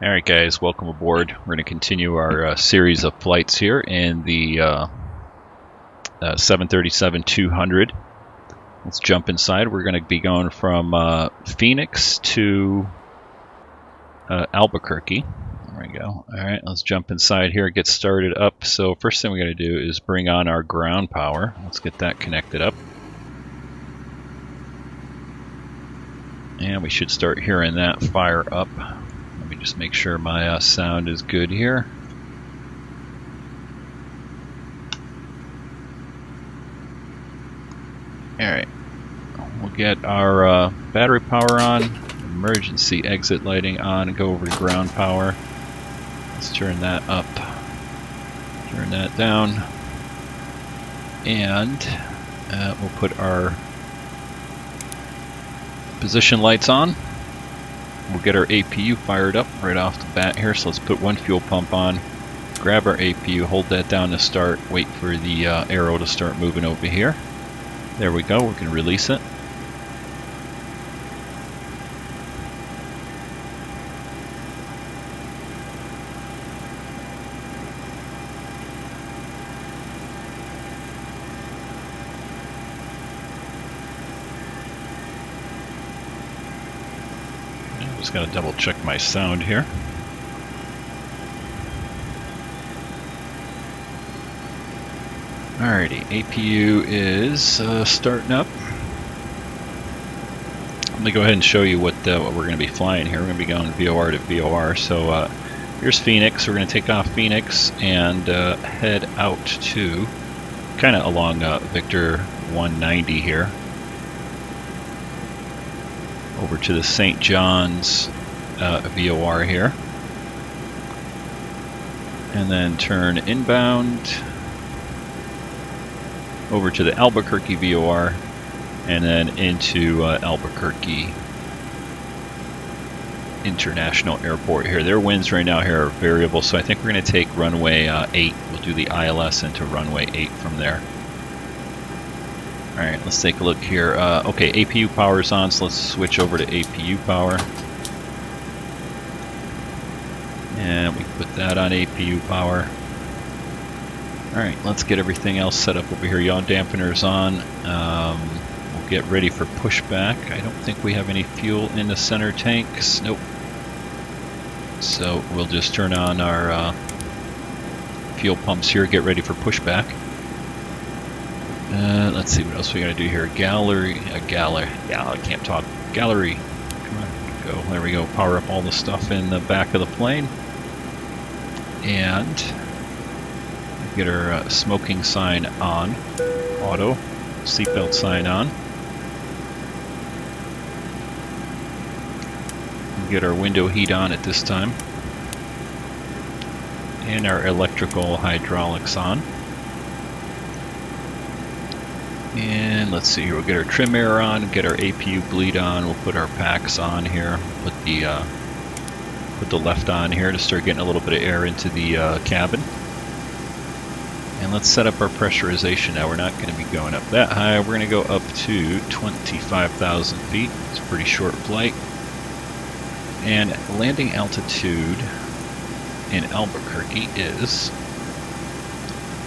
Alright guys, welcome aboard. We're going to continue our series of flights here in the 737-200. Let's jump inside. We're going to be going from Phoenix to Albuquerque. There we go. Alright, let's jump inside here, get started up. So first thing we're going to do is bring on our ground power. Let's get that connected up. And we should start hearing that fire up. Let me just make sure my sound is good here. Alright, we'll get our battery power on, emergency exit lighting on, and go over to ground power. Let's turn that up, turn that down, and we'll put our position lights on. We'll get our APU fired up right off the bat here, so let's put one fuel pump on, grab our APU, hold that down to start, wait for the arrow to start moving over here. There we go, we can release it. Just gotta double check my sound here. Alrighty, APU is starting up. Let me go ahead and show you what we're going to be flying here. We're going to be going VOR to VOR. So here's Phoenix. We're going to take off Phoenix and head out to kind of along Victor 190 here. Over to the St. John's VOR here. And then turn inbound over to the Albuquerque VOR and then into Albuquerque International Airport here. Their winds right now here are variable, so I think we're going to take runway 8. We'll do the ILS into runway 8 from there. Alright, let's take a look here. Okay, APU power is on, so let's switch over to APU power. And we put that on APU power. Alright, let's get everything else set up over here. Yaw dampener's on. We'll get ready for pushback. I don't think we have any fuel in the center tanks. Nope. So we'll just turn on our fuel pumps here, get ready for pushback. Let's see what else we gotta do here. Gallery. Yeah, I can't talk. Gallery. Come on, go. There we go. Power up all the stuff in the back of the plane. And get our smoking sign on. Auto. Seatbelt sign on. Get our window heat on at this time. And our electrical hydraulics on. And let's see here, we'll get our trim air on, get our APU bleed on, we'll put our packs on here, put the left on here to start getting a little bit of air into the cabin. And let's set up our pressurization now. We're not going to be going up that high, we're going to go up to 25,000 feet. It's a pretty short flight. And landing altitude in Albuquerque is...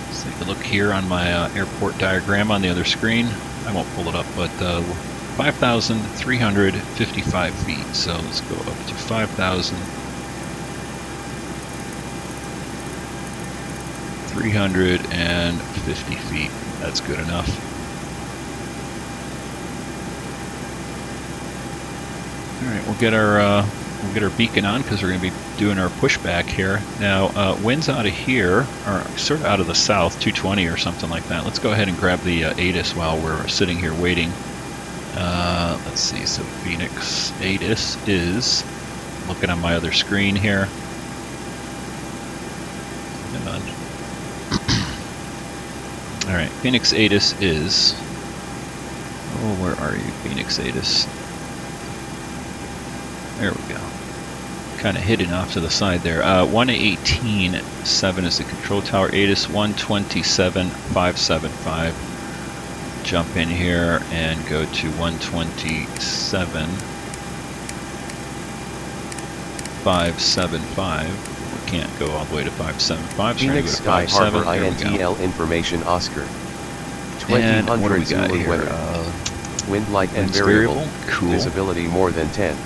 Let's take a look here on my airport diagram on the other screen. I won't pull it up, but 5,355 feet. So let's go up to 5,350 feet. That's good enough. All right, we'll get our beacon on because we're going to be doing our pushback here. Now, winds out of here are sort of out of the south, 220 or something like that. Let's go ahead and grab the ATIS while we're sitting here waiting. Let's see, so Phoenix ATIS is, looking on my other screen here. Alright, Phoenix ATIS is, oh, where are you, Phoenix ATIS? There we go. Kind of hidden off to the side there. 118.7 is the control tower. ATIS 127.575. Jump in here and go to 127. 575. We can't go all the way to 575, so we're going to Phoenix go to Sky 57. Harbor There we go. INTL information Oscar. And what do 2000 we got Zulu here? weather. Wind light and Wind's variable. Cool. Visibility more than 10.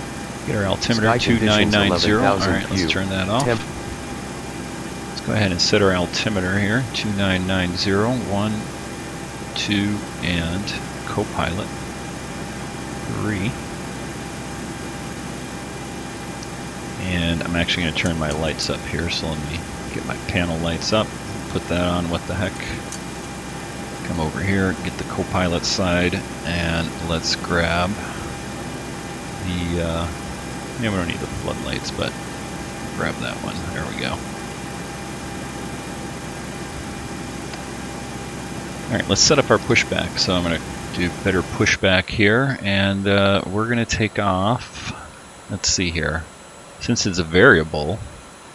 Get our altimeter Sky conditions 2990. 11,000 Alright, let's Q. turn that off. Temp. Let's go ahead and set our altimeter here. 2990. 1, 2, and Copilot 3. And I'm actually going to turn my lights up here, so let me get my panel lights up. Put that on, what the heck. Come over here, get the Copilot side, and let's grab the, yeah, we don't need the floodlights, but grab that one. There we go. Alright, let's set up our pushback. So I'm going to do better pushback here, and we're going to take off. Let's see here. Since it's a variable,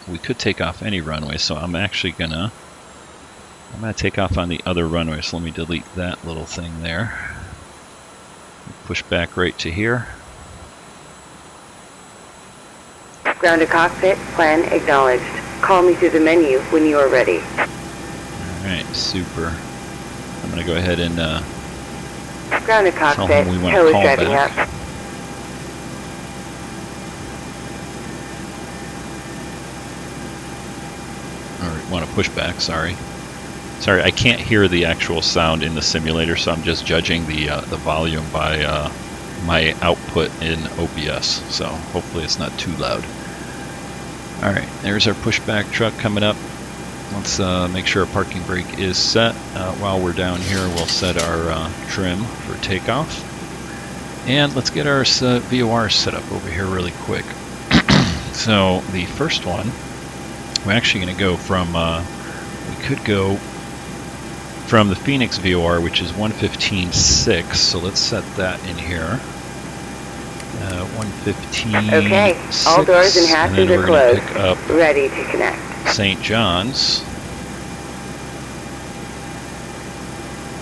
we could take off any runway, so I'm actually going to take off on the other runway, so let me delete that little thing there. Push back right to here. Ground to cockpit, plan acknowledged. Call me through the menu when you are ready. Alright, super. I'm going to go ahead and ground to tell cockpit, him we want tow to is call driving back. up. Or want to push back, sorry. Sorry, I can't hear the actual sound in the simulator, so I'm just judging the volume by my output in OBS. So hopefully it's not too loud. Alright, there's our pushback truck coming up. Let's make sure our parking brake is set. While we're down here, we'll set our trim for takeoff. And let's get our VOR set up over here really quick. So the first one, we're actually going to go from, we could go from the Phoenix VOR, which is 115.6, so let's set that in here. 115.6. Okay, all doors and hatches are closed. Pick up ready to connect. St. John's,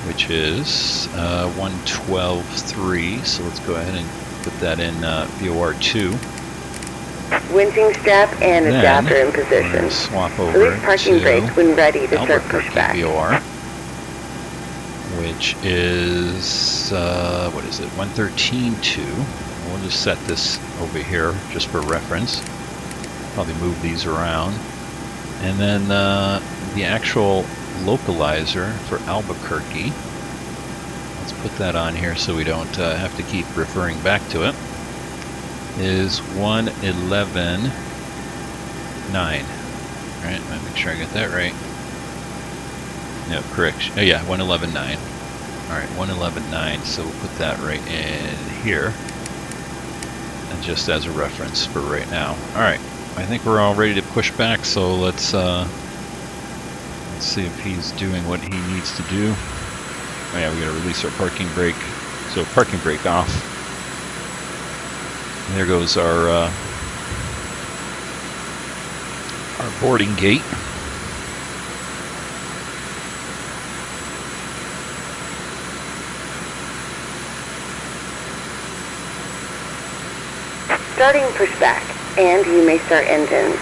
which is 112.3, so let's go ahead and put that in VOR 2. Wincing strap and Then adapter in position. Swap over Release parking to brake when ready to start Albuquerque pushback. VOR, which is, what is it, 113.2. We'll just set this over here just for reference. Probably move these around. And then the actual localizer for Albuquerque, let's put that on here so we don't have to keep referring back to it, is 111.9. Alright, let me make sure I get that right. No, correct. Oh yeah, 111.9. Alright, 111.9, so we'll put that right in here. And just as a reference for right now. Alright, I think we're all ready to push back, so let's see if he's doing what he needs to do. Oh yeah, we gotta release our parking brake. So parking brake off. And there goes our boarding gate. Starting pushback, and you may start engines.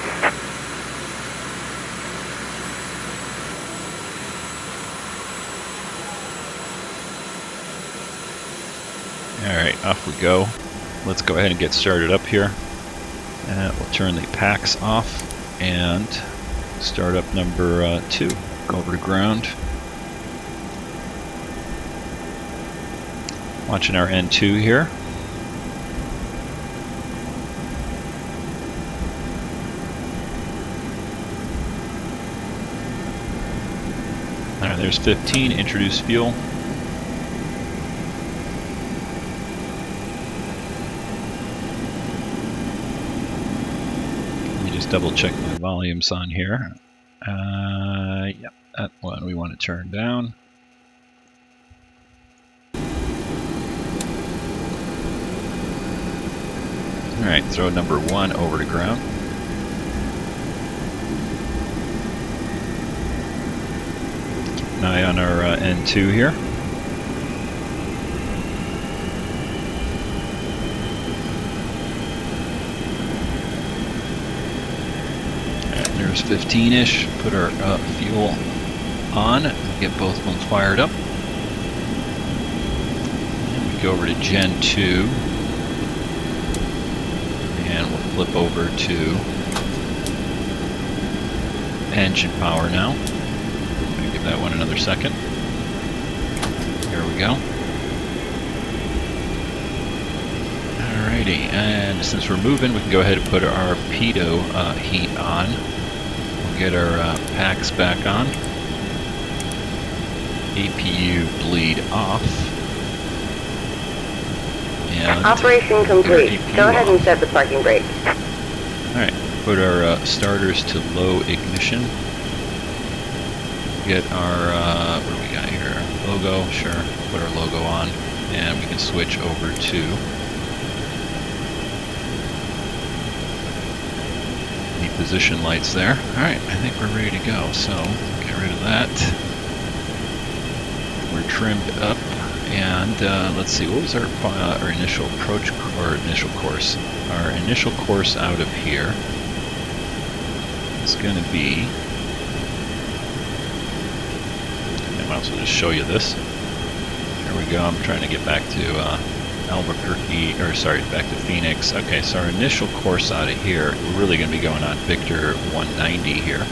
Alright, off we go. Let's go ahead and get started up here. We'll turn the packs off and start up number 2. Go over to ground. Watching our N2 here. Alright, there's 15, introduce fuel. Let me just double check my volumes on here. Yep, that one we want to turn down. Alright, throw number 1 over to ground. Keep an eye on our N2 here. hours 15-ish. Put our fuel on, get both ones fired up. And we go over to Gen 2. And we'll flip over to engine power now. Give that one another second. Here we go. Alrighty, and since we're moving, we can go ahead and put our pitot heat on. We'll get our packs back on. APU bleed off. And Operation complete. Go ahead and set the parking brake. Alright, put our starters to low ignition. Get our, what do we got here? Logo, sure. Put our logo on, and we can switch over to the position lights there. Alright, I think we're ready to go, so get rid of that. We're trimmed up, and let's see, what was our initial approach, or initial course? Our initial course out of here is going to be, I might as well just show you this. Here we go, I'm trying to get back to Albuquerque, or sorry, back to Phoenix. Okay, so our initial course out of here, we're really going to be going on Victor 190 here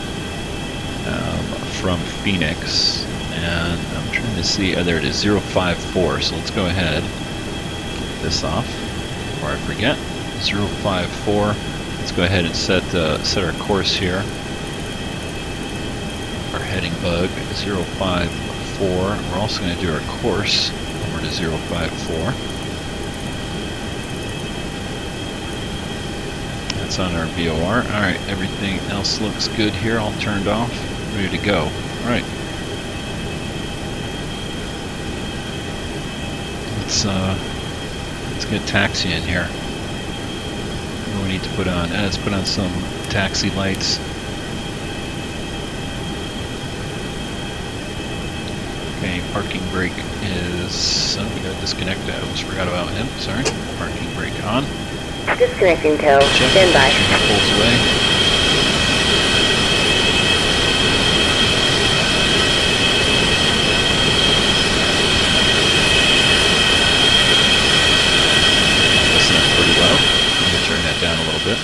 from Phoenix. And I'm trying to see, there it is, 054, so let's go ahead, get this off before I forget. 054, let's go ahead and set our course here. Our heading bug, 054, we're also going to do our course over to 054. That's on our VOR. Alright, everything else looks good here, all turned off, ready to go. Alright. Let's get taxi in here. What do we need to put on? Let's put on some taxi lights. Okay, parking brake is... Oh, we gotta disconnect that. I almost forgot about him. Sorry. Parking brake on. Disconnecting tow. Stand by. Pulls away. Turn that down a little bit.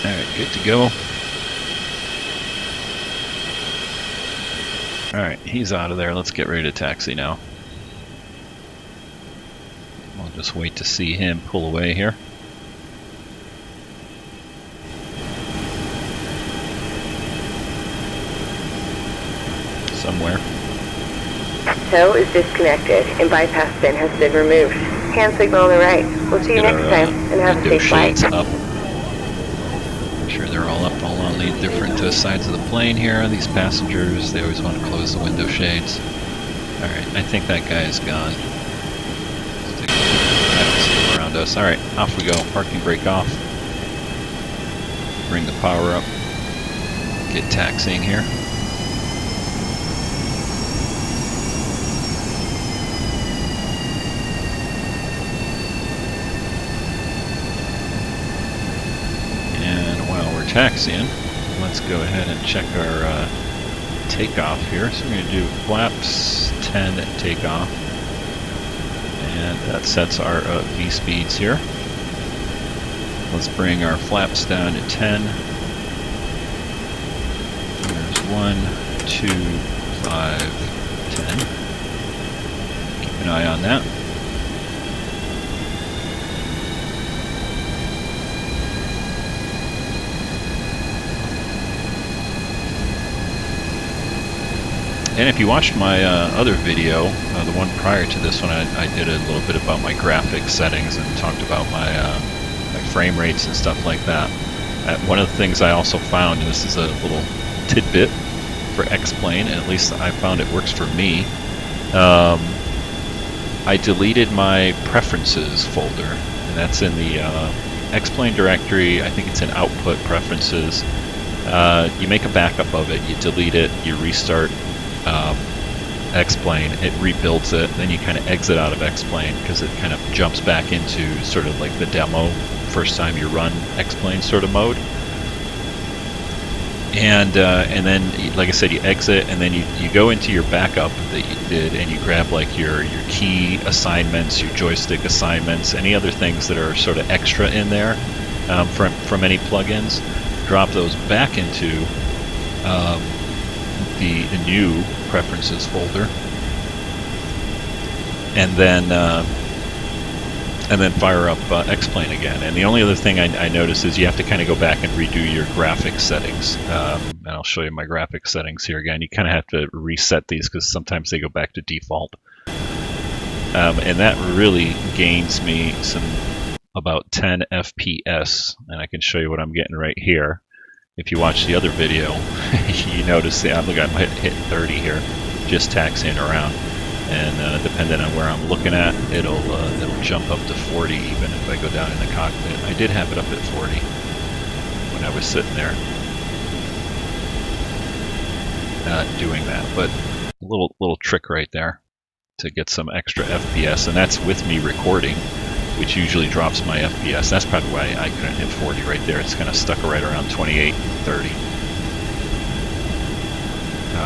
Alright, good to go. Alright, he's out of there. Let's get ready to taxi now. We'll just wait to see him pull away here. Somewhere. Tow is disconnected and bypass bin has been removed. Hand signal on the right. We'll see you next time and have a safe flight. Up. Make sure they're all up all on the different sides of the plane here. These passengers, they always want to close the window shades. Alright, I think that guy is gone. Let's take a look. I don't see him around us. Alright, off we go. Parking brake off. Bring the power up. Get taxiing here. Taxiing. Let's go ahead and check our takeoff here. So we're going to do flaps 10 takeoff, and that sets our V speeds here. Let's bring our flaps down to 10. There's 1, 2, 5, 10. Keep an eye on that. And if you watched my other video, the one prior to this one, I did a little bit about my graphics settings and talked about my frame rates and stuff like that. One of the things I also found, and this is a little tidbit for X-Plane, and at least I found it works for me, I deleted my preferences folder, and that's in the X-Plane directory. I think it's in output preferences. You make a backup of it, you delete it, you restart X-Plane, it rebuilds it, then you kind of exit out of X-Plane because it kind of jumps back into sort of like the demo first time you run X-Plane sort of mode. And then, like I said, you exit, and then you go into your backup that you did, and you grab like your key assignments, your joystick assignments, any other things that are sort of extra in there from any plugins. Drop those back into the new preferences folder, and then fire up X-Plane again. And the only other thing I noticed is you have to kind of go back and redo your graphics settings. And I'll show you my graphics settings here again. You kind of have to reset these because sometimes they go back to default. And that really gains me about 10 FPS. And I can show you what I'm getting right here. If you watch the other video, you notice I'm hitting 30 here, just taxiing around. And depending on where I'm looking at, it'll jump up to 40 even if I go down in the cockpit. I did have it up at 40 when I was sitting there doing that. But a little trick right there to get some extra FPS, and that's with me recording, which usually drops my FPS. That's probably why I couldn't hit 40 right there. It's kind of stuck right around 28, 30.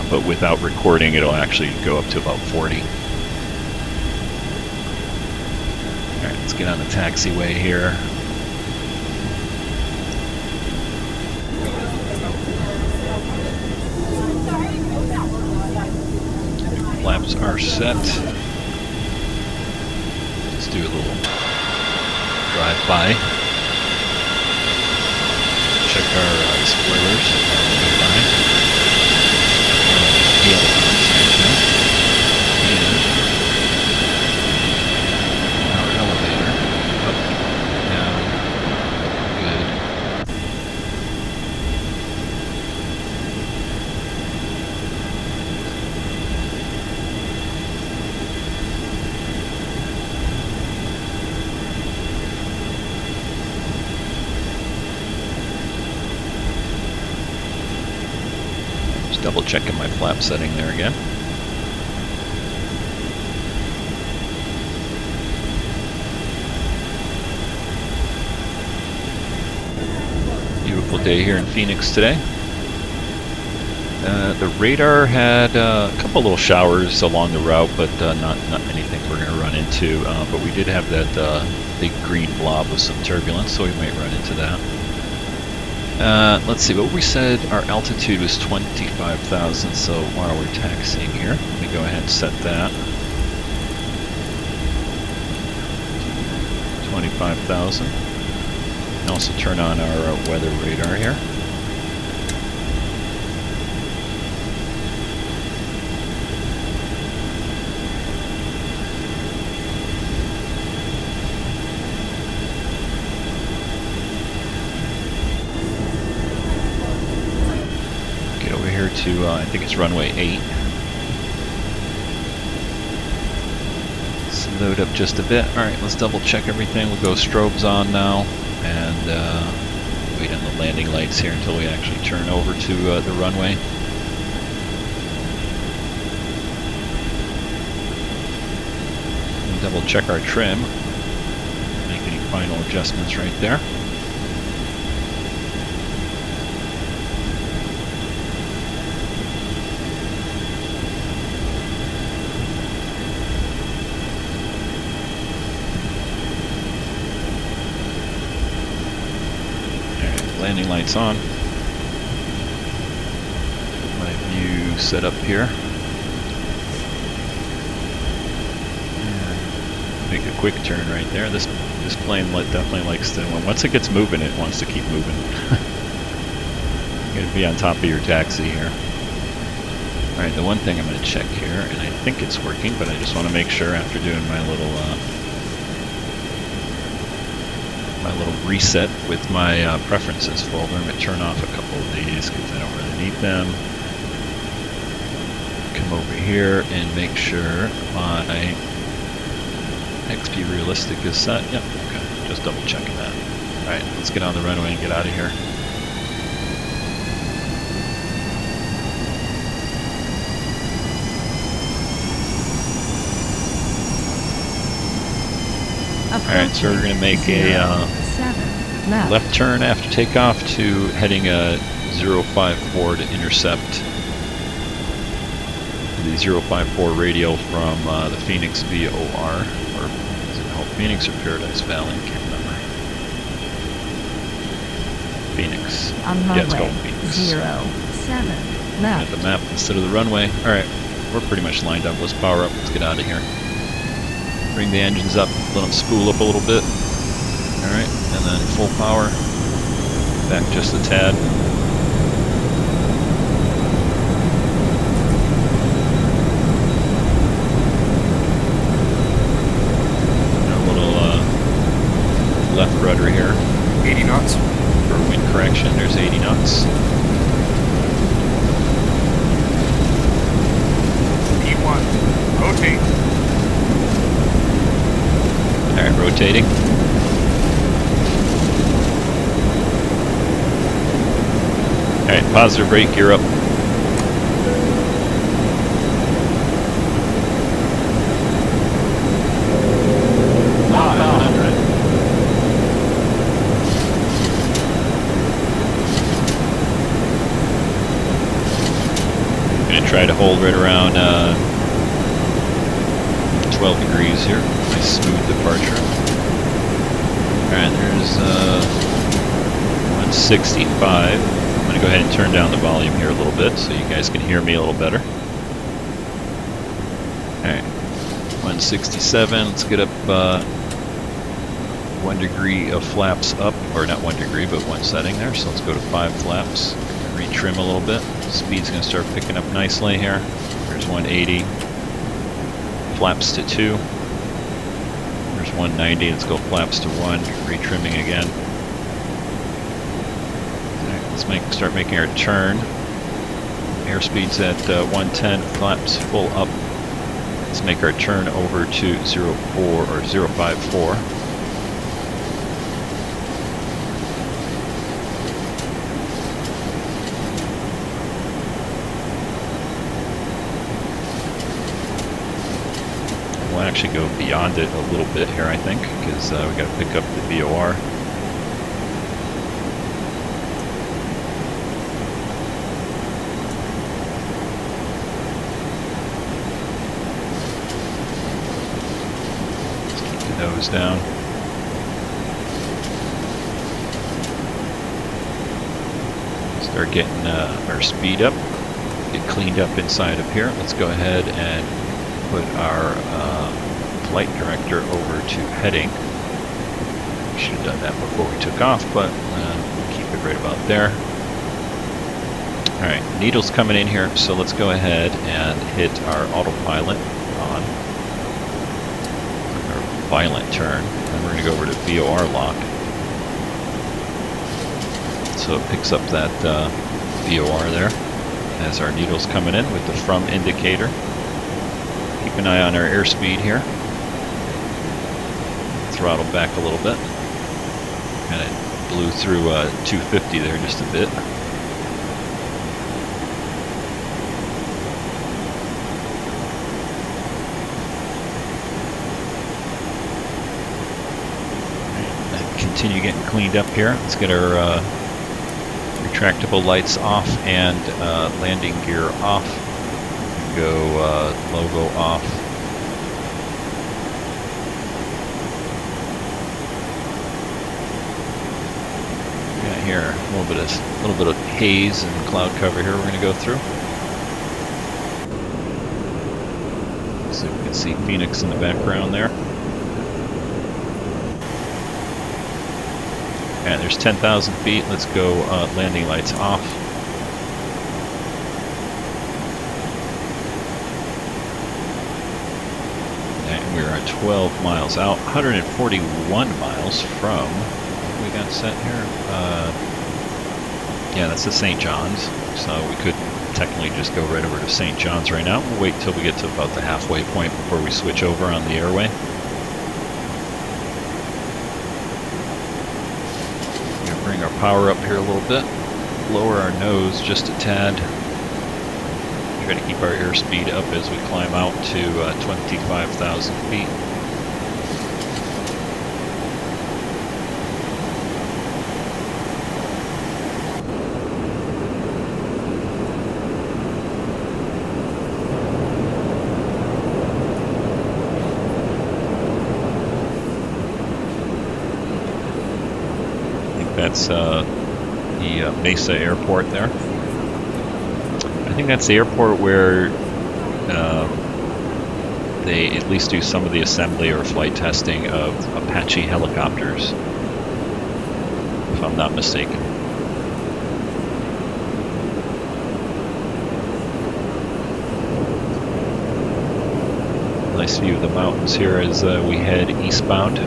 But without recording, it'll actually go up to about 40. Alright, let's get on the taxiway here. Flaps are set. Let's do a little drive-by. Check our spoilers. Our elevator up, down, good. Just double checking my flap setting there again. Beautiful day here in Phoenix today. The radar had a couple little showers along the route, but not anything we're going to run into. But we did have that big green blob with some turbulence, so we might run into that. Let's see, what we said our altitude was 25,000, so while we're taxiing here, let me go ahead and set that. 25,000. And also turn on our weather radar here. Get over here to, I think it's runway 8. Let's load up just a bit. Alright, let's double check everything. We'll go strobes on now. And wait on the landing lights here until we actually turn over to the runway. And double check our trim. Make any final adjustments right there. Landing lights on. My view set up here. And make a quick turn right there. This plane definitely likes to, once it gets moving, it wants to keep moving. You're going to be on top of your taxi here. Alright, the one thing I'm going to check here, and I think it's working, but I just want to make sure after doing my little reset with my preferences folder. I'm going to turn off a couple of these because I don't really need them. Come over here and make sure my XP Realistic is set. Yep, okay, just double checking that. Alright, let's get on the runway and get out of here. Alright, so we're going to make a left turn after takeoff to heading 054 to intercept the 054 radial from the Phoenix VOR, or is it called Phoenix or Paradise Valley? I can't remember. Phoenix. On Yeah, it's runway called Phoenix. 07 At left. the map instead of the runway. Alright, we're pretty much lined up. Let's power up. Let's get out of here. Bring the engines up, let them spool up a little bit. Alright, and then full power. Back just a tad. A little left rudder here. 80 knots. For wind correction, there's 80 knots. P1, rotate. Alright, rotating. Alright, positive brake, you're up. Gonna try to hold right around 12 degrees here. Nice smooth departure. Alright, there's 165. I'm gonna go ahead and turn down the volume here a little bit so you guys can hear me a little better. Alright, 167. Let's get up 1 degree of flaps up, or not 1 degree, but one setting there. So let's go to 5 flaps. Retrim a little bit. Speed's gonna start picking up nicely here. There's 180. Flaps to 2. There's 190. Let's go flaps to 1. Retrimming again. Alright, let's start making our turn. Airspeed's at 110. Flaps full up. Let's make our turn over to 04 or 054. We'll actually go beyond it a little bit here, I think, because we got to pick up the VOR. Let's keep the nose down. Start getting our speed up. Get cleaned up inside of here. Let's go ahead and put our flight director over to heading. We should have done that before we took off, but we'll keep it right about there. Alright, needle's coming in here, so let's go ahead and hit our autopilot on our violent turn, and we're going to go over to VOR lock. So it picks up that VOR there as our needle's coming in with the from indicator. Keep an eye on our airspeed here. Throttle back a little bit. And it blew through 250 there just a bit. And continue getting cleaned up here. Let's get our retractable lights off and landing gear off. Go logo off. Got here a little bit of haze and cloud cover here. We're going to go through. So we can see Phoenix in the background there. And there's 10,000 feet. Let's go landing lights off. We're at 12 miles out, 141 miles from, what we got set here? Yeah, that's the St. John's, so we could technically just go right over to St. John's right now. We'll wait till we get to about the halfway point before we switch over on the airway. We're going to bring our power up here a little bit, lower our nose just a tad. Try to keep our airspeed up as we climb out to 25,000 feet. that's the Mesa Airport there. I think that's the airport where they at least do some of the assembly or flight testing of Apache helicopters, if I'm not mistaken. Nice view of the mountains here as we head eastbound.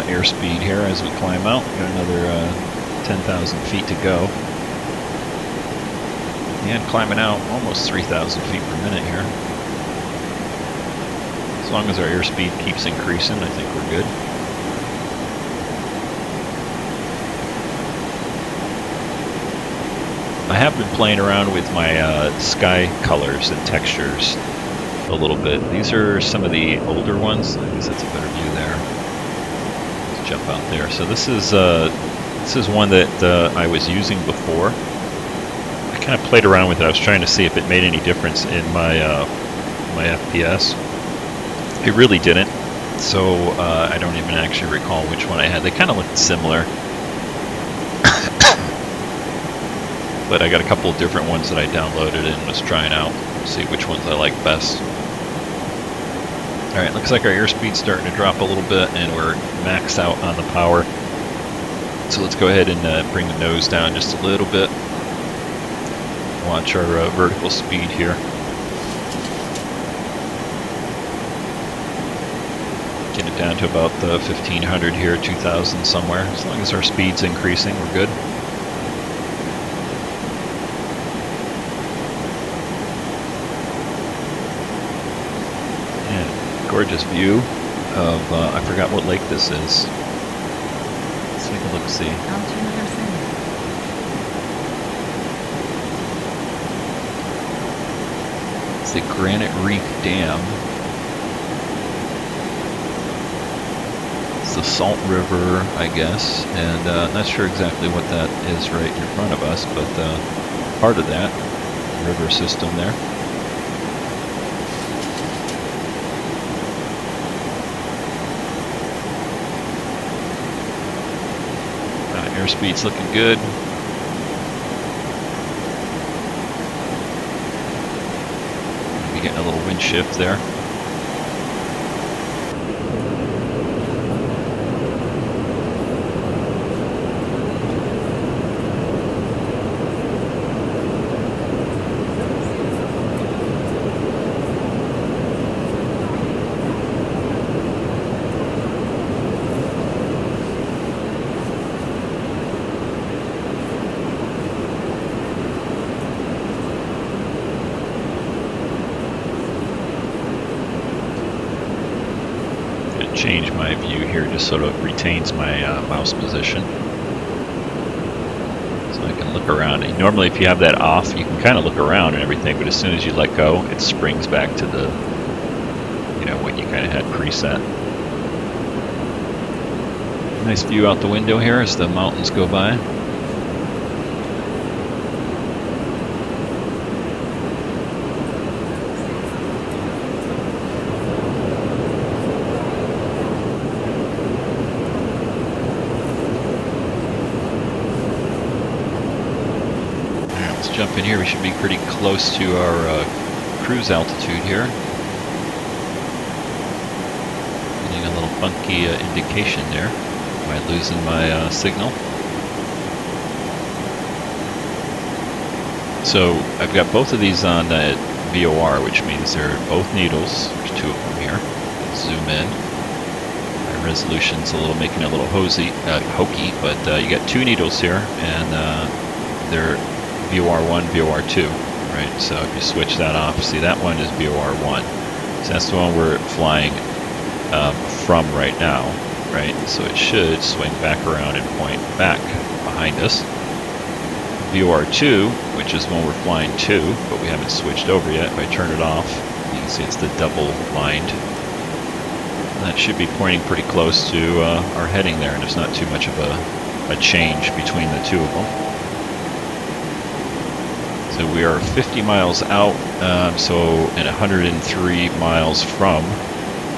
Airspeed here as we climb out. Got another 10,000 feet to go. And climbing out almost 3,000 feet per minute here. As long as our airspeed keeps increasing, I think we're good. I have been playing around with my sky colors and textures a little bit. These are some of the older ones. I guess that's a better view there. Jump out there. So this is one that I was using before. I kind of played around with it. I was trying to see if it made any difference in my my FPS. It really didn't. So I don't even actually recall which one I had. They kind of looked similar, but I got a couple of different ones that I downloaded and was trying out to see which ones I like best. Alright, looks like our airspeed's starting to drop a little bit and we're maxed out on the power. So let's go ahead and bring the nose down just a little bit. Watch our vertical speed here. Get it down to about 1500 here, 2000 somewhere. As long as our speed's increasing, we're good. Gorgeous view of, I forgot what lake this is. Let's take a look-see. It's the Granite Reef Dam. It's the Salt River, I guess, and not sure exactly what that is right in front of us, but part of that river system there. Airspeed's looking good. Maybe getting a little wind shift there. Change my view here just so it retains my mouse position, so I can look around. And normally if you have that off you can kind of look around and everything, but as soon as you let go it springs back to the, you know, what you kind of had preset. Nice view out the window here as the mountains go by. Jump in here, we should be pretty close to our cruise altitude here. Getting a little funky indication there. Am I losing my signal? So I've got both of these on VOR, which means they're both needles. There's two of them here. Zoom in. My resolution's making it a little hokey, but you got two needles here, and they're VOR1, VOR2, right? So if you switch that off, see that one is VOR1. So that's the one we're flying from right now, right? So it should swing back around and point back behind us. VOR2, which is one we're flying to, but we haven't switched over yet. If I turn it off, you can see it's the double lined That should be pointing pretty close to our heading there, and there's not too much of a change between the two of them. So we are 50 miles out, and 103 miles from.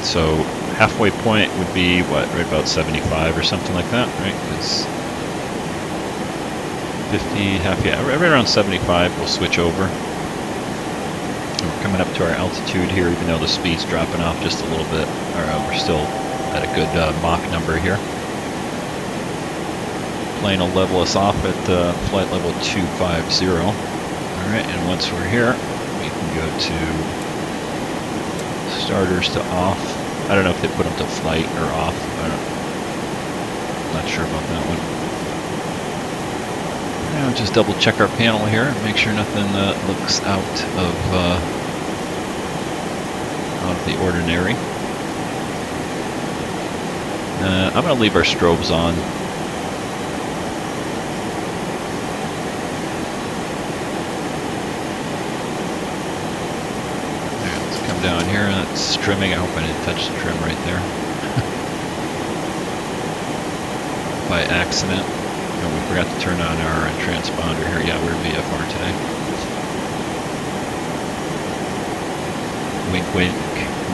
So halfway point would be, what, right about 75 or something like that, right? It's 50, right around 75, we'll switch over. We're coming up to our altitude here, even though the speed's dropping off just a little bit. We're still at a good Mach number here. Plane will level us off at flight level 250. Alright, and once we're here, we can go to starters to off. I don't know if they put them to flight or off. Not sure about that one. Now just double check our panel here and make sure nothing looks out of the ordinary. I'm going to leave our strobes on. Let's come down here. That's trimming. I hope I didn't touch the trim right there by accident. Oh, we forgot to turn on our transponder here. Yeah, we're VFR today. Wink, wink,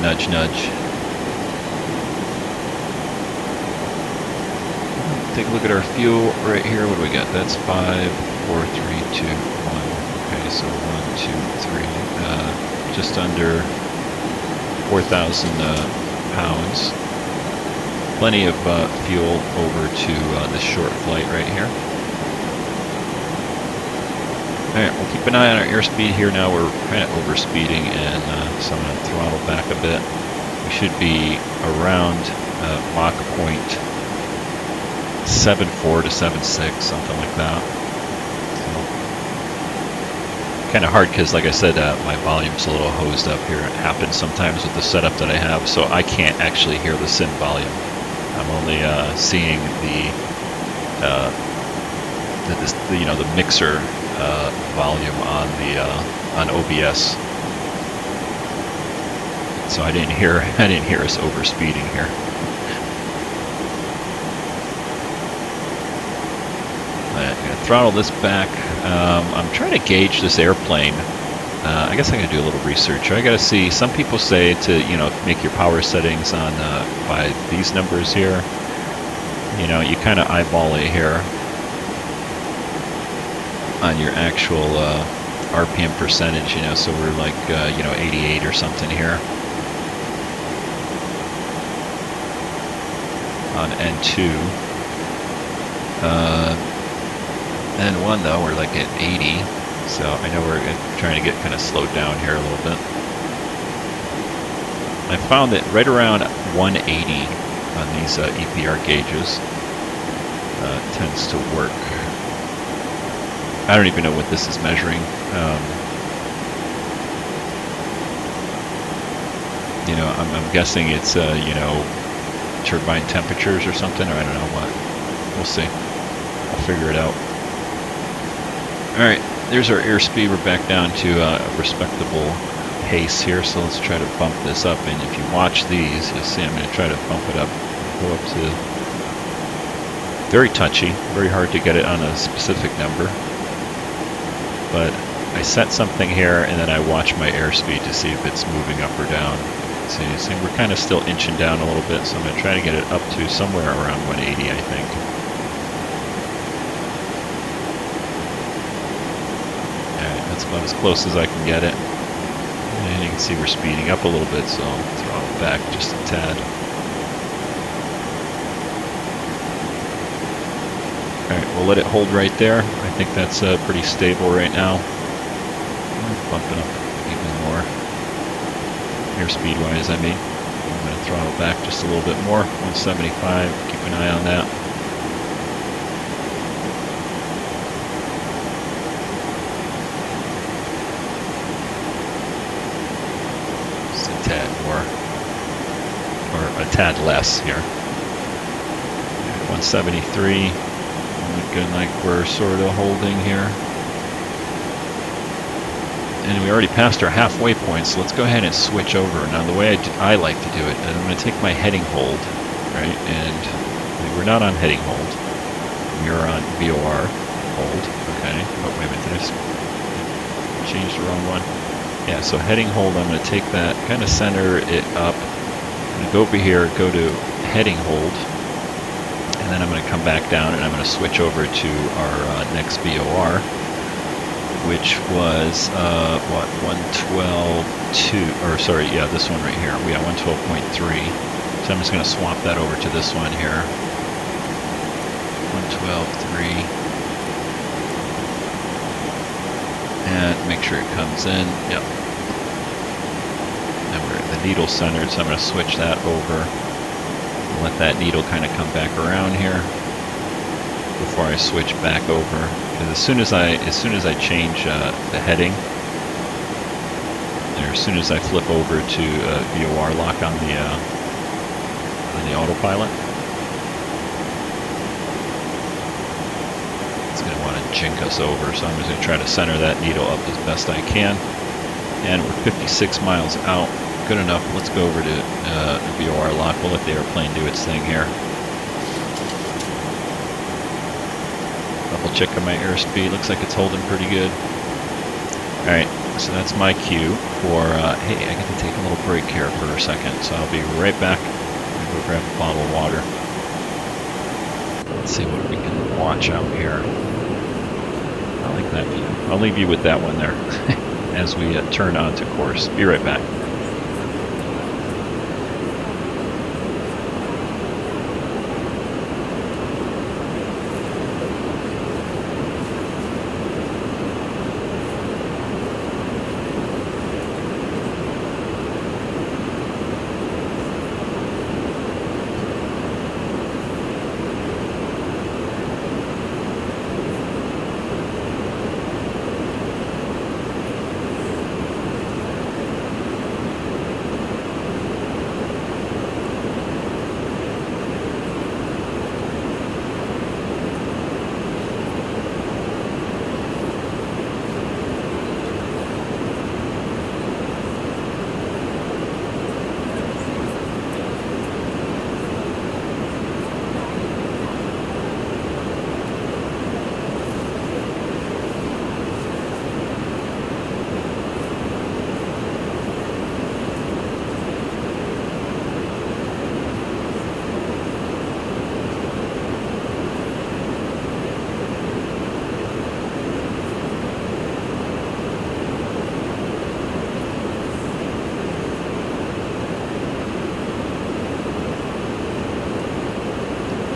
nudge, nudge. Take a look at our fuel right here. What do we got? That's 5, 4, 3, 2, 1. Okay, so 1, 2, 3. Just under 4,000 pounds. Plenty of fuel over to this short flight right here. Alright, we'll keep an eye on our airspeed here now. We're kind of overspeeding, and so I'm going to throttle back a bit. We should be around Mach point 7.4 to 7.6, something like that. So, kind of hard because, like I said, my volume's a little hosed up here. It happens sometimes with the setup that I have, so I can't actually hear the sim volume. I'm only seeing the mixer volume on OBS. So I didn't hear us overspeeding here. I'm gonna throttle this back. I'm trying to gauge this airplane. I guess I gotta do a little research. I gotta see. Some people say to make your power settings on by these numbers here. You kind of eyeball it here on your actual RPM percentage. So we're like 88 or something here on N2. N1 though, we're like at 80, so I know we're trying to get kind of slowed down here a little bit. I found that right around 180 on these EPR gauges tends to work. I don't even know what this is measuring. I'm guessing it's turbine temperatures or something, or I don't know what. We'll see. I'll figure it out. Alright, there's our airspeed. We're back down to a respectable pace here, so let's try to bump this up. And if you watch these, you'll see I'm going to try to bump it up. Go up to... Very touchy, very hard to get it on a specific number. But I set something here, and then I watch my airspeed to see if it's moving up or down. See, we're kind of still inching down a little bit, so I'm going to try to get it up to somewhere around 180, I think. That's about as close as I can get it. And you can see we're speeding up a little bit, so I'll throttle back just a tad. Alright, we'll let it hold right there. I think that's pretty stable right now. Bumping up even more. Airspeed wise, I mean. I'm going to throttle back just a little bit more. 175, keep an eye on that. A tad less here. 173. Looking like we're sort of holding here. And we already passed our halfway point, so let's go ahead and switch over. Now the way I like to do it, I'm going to take my heading hold, right, and we're not on heading hold. We're on VOR hold, okay. Oh, wait a minute, did I change the wrong one? Yeah, so heading hold, I'm going to take that, kind of center it up. I'm going to go over here, go to heading hold, and then I'm going to come back down and I'm going to switch over to our next VOR, which was, what, 112.2, or sorry, yeah, this one right here. We got 112.3. So I'm just going to swap that over to this one here. 112.3. And make sure it comes in. Yep. And we're at the needle centered, so I'm going to switch that over. Let that needle kind of come back around here before I switch back over. Because as soon as I change the heading, or as soon as I flip over to VOR lock on the autopilot, it's going to want to jink us over. So I'm just going to try to center that needle up as best I can. And we're 56 miles out. Good enough. Let's go over to VOR lock. We'll let the airplane do its thing here. Double check on my airspeed. Looks like it's holding pretty good. Alright, so that's my cue for, hey, I get to take a little break here for a second, so I'll be right back. I'm going to go grab a bottle of water. Let's see what we can watch out here. I like that view. I'll leave you with that one there as we turn onto course. Be right back.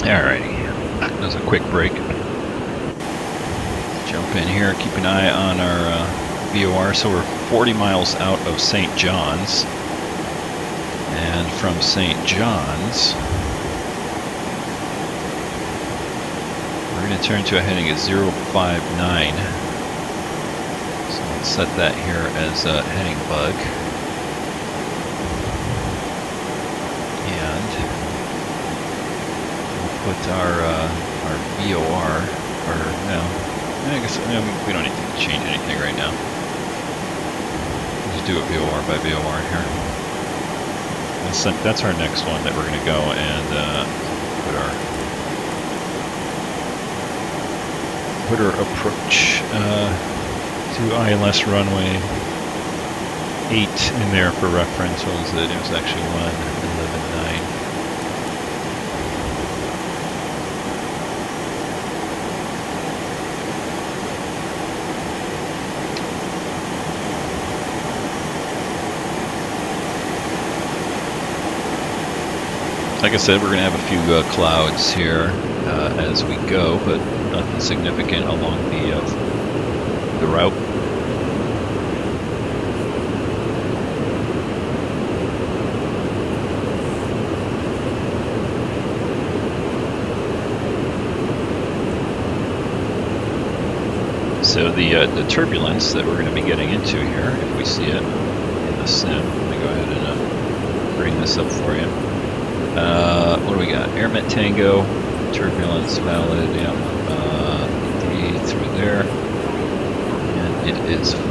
Alrighty, that was a quick break. Jump in here, keep an eye on our VOR. So we're 40 miles out of St. John's. And from St. John's, we're going to turn to a heading at 059. So let's set that here as a heading bug. Put our VOR, or no, I guess we don't need to change anything right now. Just do it VOR by VOR here. That's our next one that we're going to go and put our approach to ILS runway 8 in there for reference. What was it? It was actually 111.9. Like I said, we're going to have a few clouds here as we go, but nothing significant along the route. So the turbulence that we're going to be getting into here, if we see it in the sim, let me go ahead and bring this up for you. What do we got? Airmet Tango, turbulence valid, yeah. D through there. And it is 4.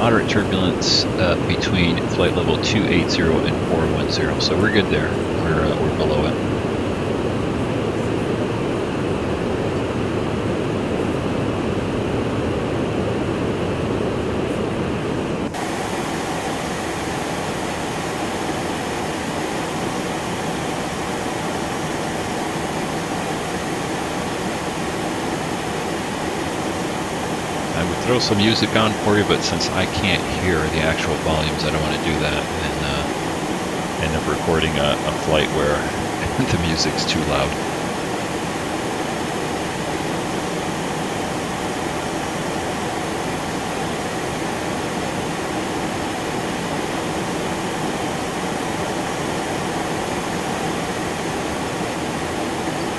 moderate turbulence between flight level 280 and 410. So we're good there. We're below it. Throw some music on for you, but since I can't hear the actual volumes, I don't want to do that and end up recording a flight where the music's too loud.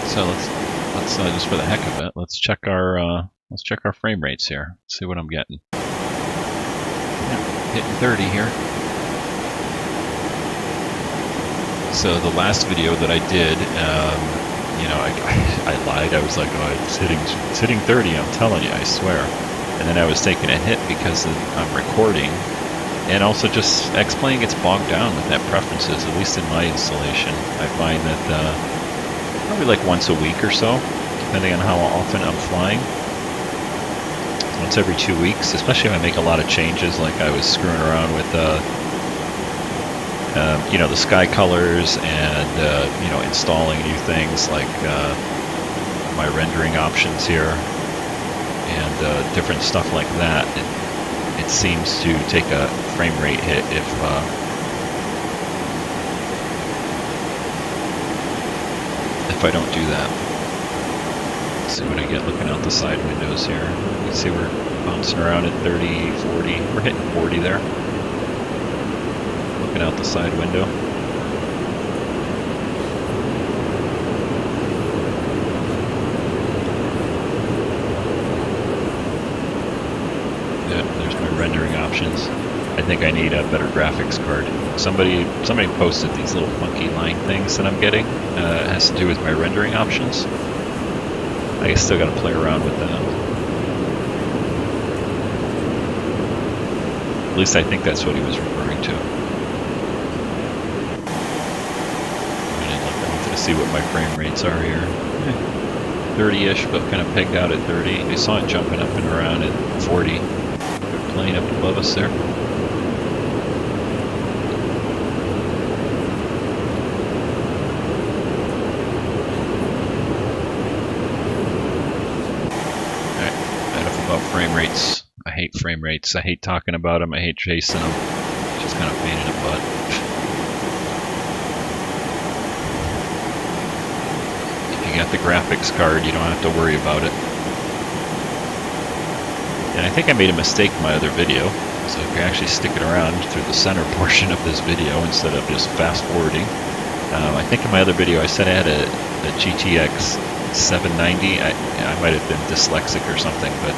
So let's just for the heck of it, let's check our frame rates here. See what I'm getting. Yeah, hitting 30 here. So the last video that I did, you know, I lied. I was like, oh, it's hitting 30. I'm telling you, I swear. And then I was taking a hit because I'm recording, and also just X-Plane gets bogged down with net preferences. At least in my installation, I find that probably like once a week or so, depending on how often I'm flying. Once every 2 weeks, especially if I make a lot of changes, like I was screwing around with you know, the sky colors and you know, installing new things like my rendering options here and different stuff like that. It seems to take a frame rate hit if I don't do that. Let's see what I get looking out the side windows here. You can see we're bouncing around at 30, 40. We're hitting 40 there. Looking out the side window. Yeah, there's my rendering options. I think I need a better graphics card. Somebody posted these little funky line things that I'm getting. It has to do with my rendering options. I still got to play around with them. At least I think that's what he was referring to. I wanted to see what my frame rates are here. 30-ish, but kind of pegged out at 30. I saw it jumping up and around at 40. Good plane up above us there. Frame rates. I hate frame rates. I hate talking about them. I hate chasing them. It's just kind of pain in the butt. If you got the graphics card, you don't have to worry about it. And I think I made a mistake in my other video. So if you're actually sticking around through the center portion of this video instead of just fast forwarding. I think in my other video I said I had a GTX 790. I might have been dyslexic or something, but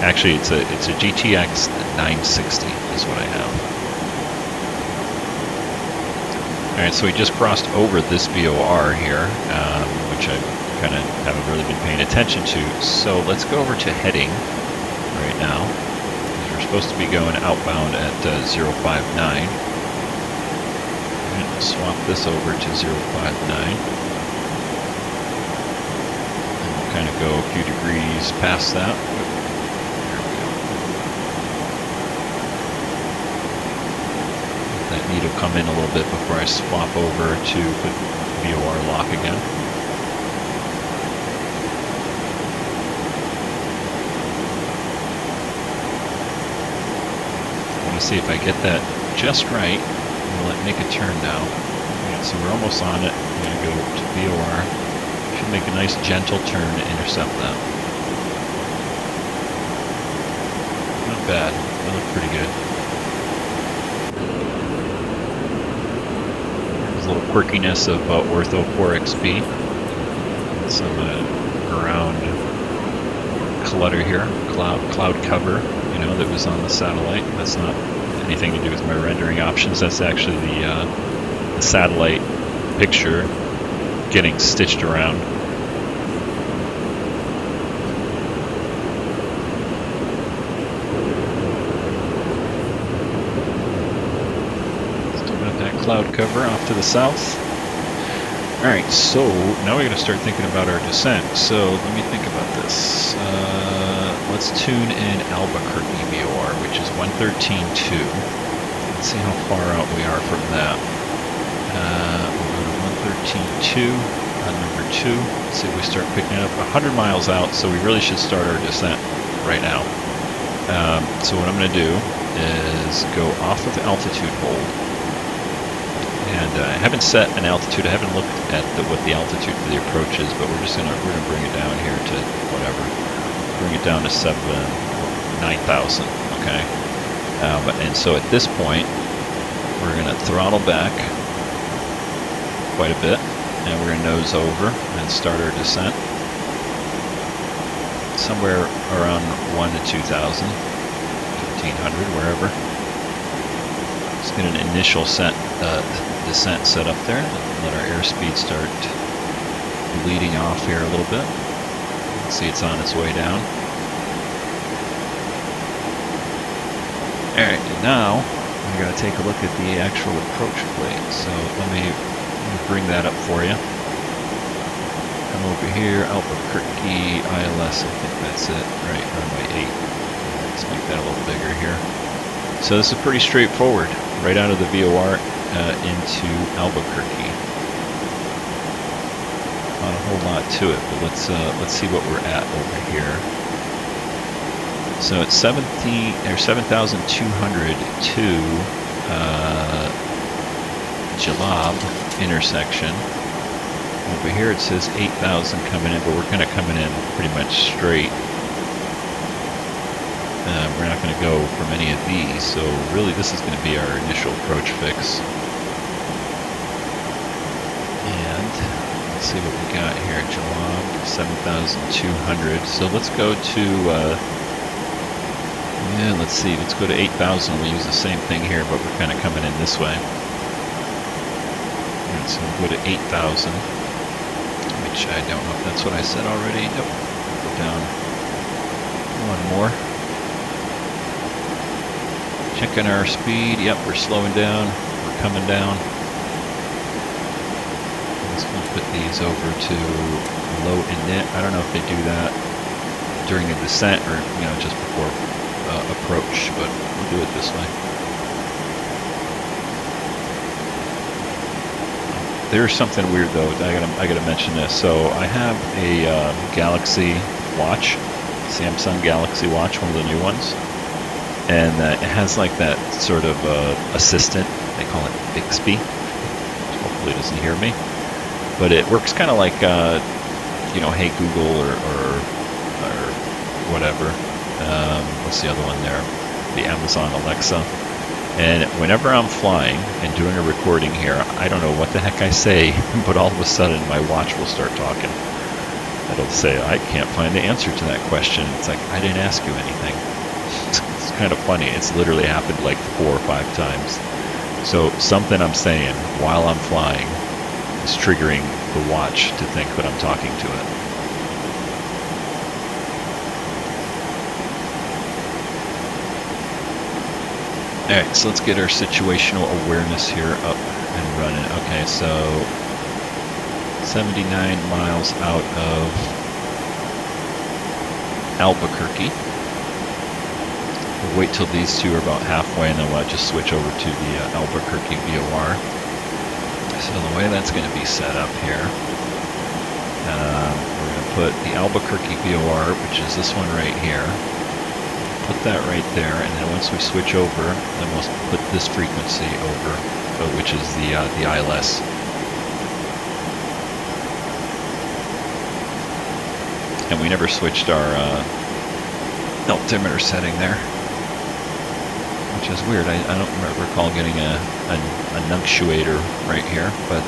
actually it's a GTX 960 is what I have. Alright, so we just crossed over this VOR here, which I kind of haven't really been paying attention to. So let's go over to heading right now. We're supposed to be going outbound at 059. I'm going to swap this over to 059. Kind of go a few degrees past that. There we go. Let that needle come in a little bit before I swap over to the VOR lock again. I want to see if I get that just right. I'm going to make a turn now. Right, so we're almost on it. I'm going to go to VOR. Make a nice gentle turn to intercept that. Not bad. That looked pretty good. There's a little quirkiness of Ortho 4XP. Some ground clutter here. Cloud cover, you know, that was on the satellite. That's not anything to do with my rendering options. That's actually the satellite picture getting stitched around. cloud cover off to the south. Alright, so now we're going to start thinking about our descent. So let me think about this. Let's tune in Albuquerque VOR, which is 113.2. Let's see how far out we are from that. We'll go to 113.2 on number 2. Let's see if we start picking it up 100 miles out, so we really should start our descent right now. So what I'm going to do is go off of altitude hold. And I haven't set an altitude. I haven't looked at what the altitude for the approach is, but we're gonna bring it down here to whatever. Bring it down to 9,000. Okay. And so at this point, we're gonna throttle back quite a bit, and we're gonna nose over and start our descent somewhere around 1 to 2,000, 1,500, wherever. Let's get an initial descent set up there. Let our airspeed start bleeding off here a little bit. See, it's on its way down. Alright, and now we gotta take a look at the actual approach plate. So let me bring that up for you. Come over here, Albuquerque, ILS, I think that's it. Right, runway 8. Let's make that a little bigger here. So this is pretty straightforward. Right out of the VOR into Albuquerque. Not a whole lot to it, but let's see what we're at over here. So it's 7,200 to Jalab intersection. Over here it says 8,000 coming in, but we're kind of coming in pretty much straight. We're not going to go from any of these, so really this is going to be our initial approach fix. And let's see what we got here at Jalab, 7,200. So let's go to, let's see, let's go to 8,000. We'll use the same thing here, but we're kind of coming in this way. Alright, so we'll go to 8,000, which I don't know if that's what I said already. Nope. Go down one more. Checking our speed. Yep, we're slowing down. We're coming down. Let's put these over to low init. I don't know if they do that during a descent or just before approach, but we'll do it this way. There's something weird though. I gotta mention this. So I have a Galaxy watch, Samsung Galaxy watch, one of the new ones. And it has like that sort of assistant, they call it Bixby. Hopefully it doesn't hear me. But it works kind of like, Hey Google or whatever. What's the other one there? The Amazon Alexa. And whenever I'm flying and doing a recording here, I don't know what the heck I say, but all of a sudden my watch will start talking. It'll say, I can't find the answer to that question. It's like, I didn't ask you anything. It's kind of funny. It's literally happened like 4 or 5 times. So something I'm saying while I'm flying is triggering the watch to think that I'm talking to it. Alright, so let's get our situational awareness here up and running. Okay, so 79 miles out of Albuquerque. We'll wait till these two are about halfway, and then we'll just switch over to the Albuquerque VOR. So the way that's going to be set up here, we're going to put the Albuquerque VOR, which is this one right here, put that right there, and then once we switch over, then we'll put this frequency over, which is the ILS. And we never switched our altimeter setting there, which is weird. I don't recall getting a nunctuator right here, but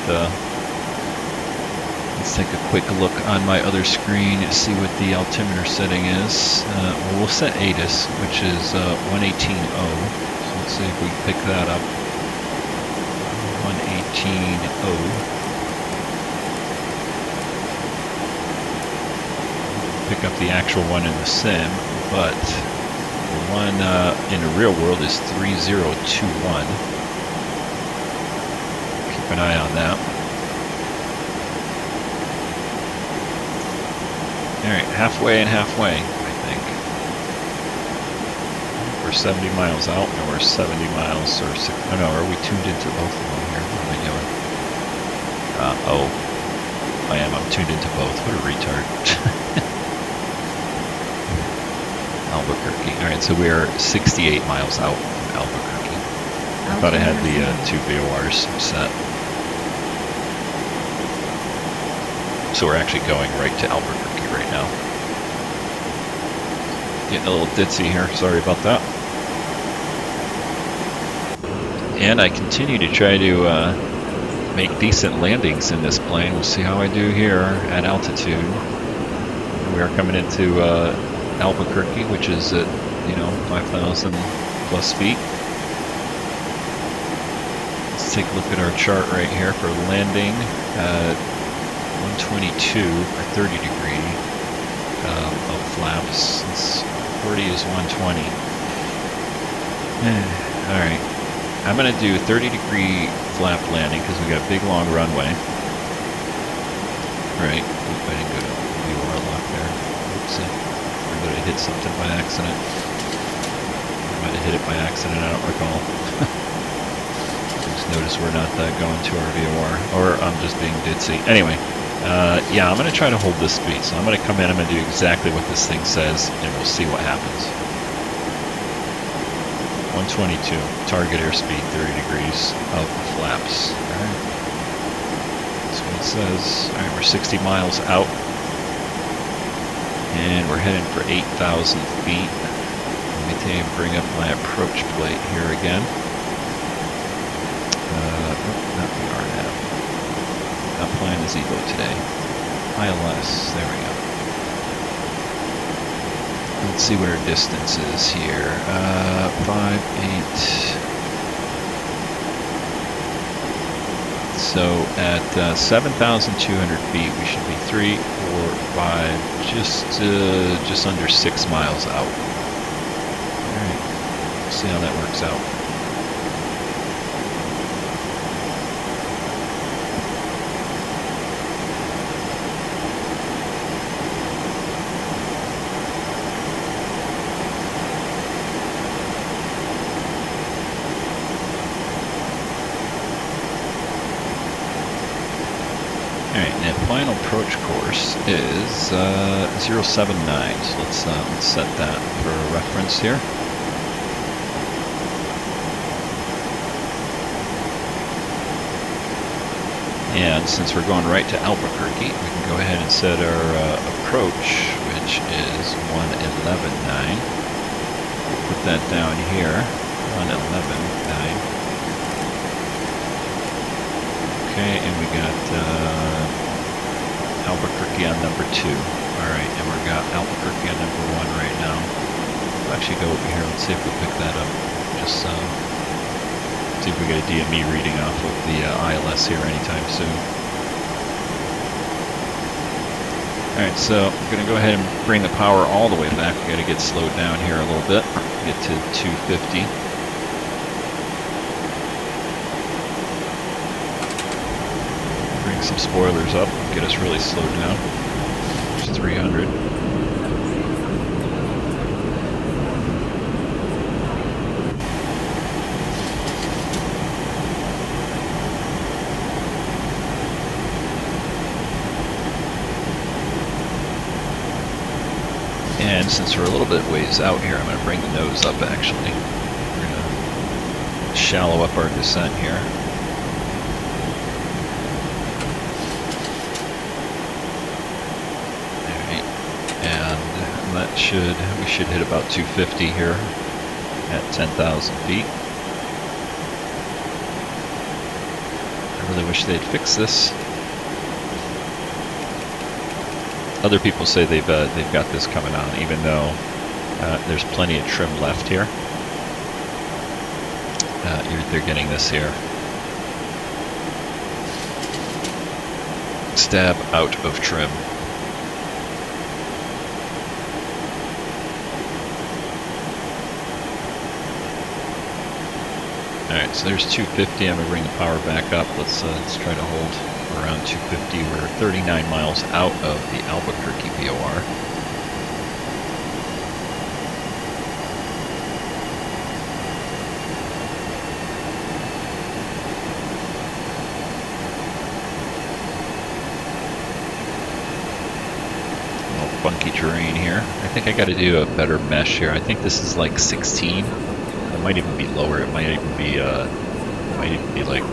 let's take a quick look on my other screen and see what the altimeter setting is. Well, we'll set ATIS, which is 118.0. So let's see if we can pick that up. 118.0. Pick up the actual one in the sim, but the one in the real world is 3021. keep an eye on that. Alright, halfway and halfway, I think. We're 70 miles out, and we're 70 miles, or 6, oh no, are we tuned into both of them here? What am I doing? Oh, I am, I'm tuned into both. What a retard. Albuquerque. Alright, so we are 68 miles out from Albuquerque. I thought I had the 2 VORs set. So we're actually going right to Albuquerque right now. Getting a little ditzy here, sorry about that. And I continue to try to make decent landings in this plane. We'll see how I do here at altitude. We are coming into Albuquerque, which is at, 5,000 plus feet. Let's take a look at our chart right here for landing. 122 for 30 degree of flaps. Since 40 is 120. Alright. I'm going to do 30 degree flap landing because we got a big long runway. Right. Oop, I didn't go to VOR lock there. Oopsie. Or did I hit something by accident? I might have hit it by accident, I don't recall. Just notice we're not going to our VOR. Or I'm just being ditzy. Anyway. Yeah, I'm going to try to hold this speed. So I'm going to come in, I'm going to do exactly what this thing says, and we'll see what happens. 122, target airspeed, 30 degrees of flaps. Alright. That's what it says. Alright, we're 60 miles out. And we're heading for 8,000 feet. Let me bring up my approach plate here again. Not the RNAV. Not flying the Zibo today. ILS, there we go. Let's see what our distance is here. 5, 8. So at 7,200 feet, we should be 3, 4, 5, just under 6 miles out. All right, see how that works out. Final approach course is 079, so let's set that for a reference here. And since we're going right to Albuquerque, we can go ahead and set our approach, which is 111.9. We'll put that down here, 111.9. Okay, and we got Albuquerque on number 2. Alright, and we've got Albuquerque on number 1 right now. We'll actually go over here, let's see if we pick that up. Just see if we get a DME reading off of the ILS here anytime soon. Alright, so I'm going to go ahead and bring the power all the way back. We've got to get slowed down here a little bit. Get to 250. Some spoilers up, get us really slowed down. There's 300. And since we're a little bit ways out here, I'm going to bring the nose up actually. We're going to shallow up our descent here. We should hit about 250 here at 10,000 feet. I really wish they'd fix this. Other people say they've got this coming on, even though there's plenty of trim left here. They're getting this here. Stab out of trim. Alright, so there's 250. I'm going to bring the power back up. Let's try to hold around 250. We're 39 miles out of the Albuquerque VOR. Funky terrain here. I think I got to do a better mesh here. I think this is like 16. It might even be lower. It might even be like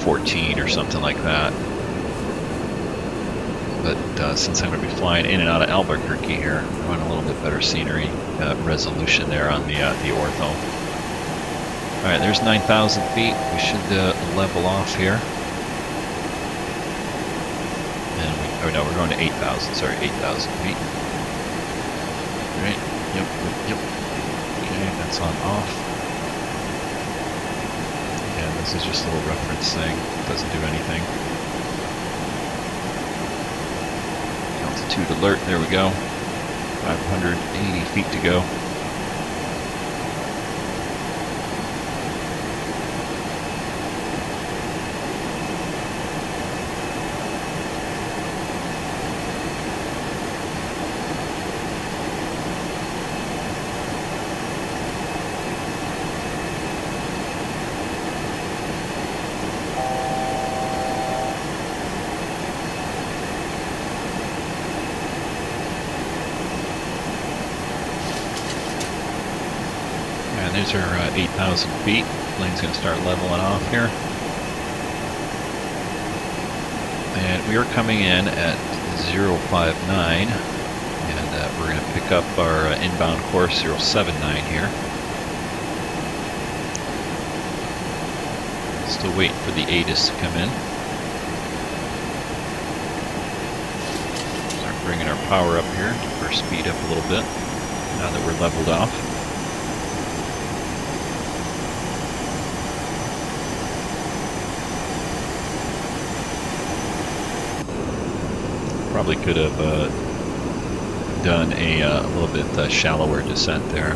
14 or something like that. But since I'm going to be flying in and out of Albuquerque here, I want a little bit better scenery resolution there on the ortho. All right, there's 9,000 feet. We should level off here. Oh no, we're going to 8,000, sorry, 8,000 feet. Right, yep. Okay, that's on off. And this is just a little reference thing, doesn't do anything. Altitude alert, there we go. 580 feet to go. These are 8,000 feet. Plane's going to start leveling off here. And we are coming in at 059. And we're going to pick up our inbound course 079 here. Still waiting for the ATIS to come in. Start bringing our power up here. Keep our speed up a little bit now that we're leveled off. Probably could have done a little bit shallower descent there.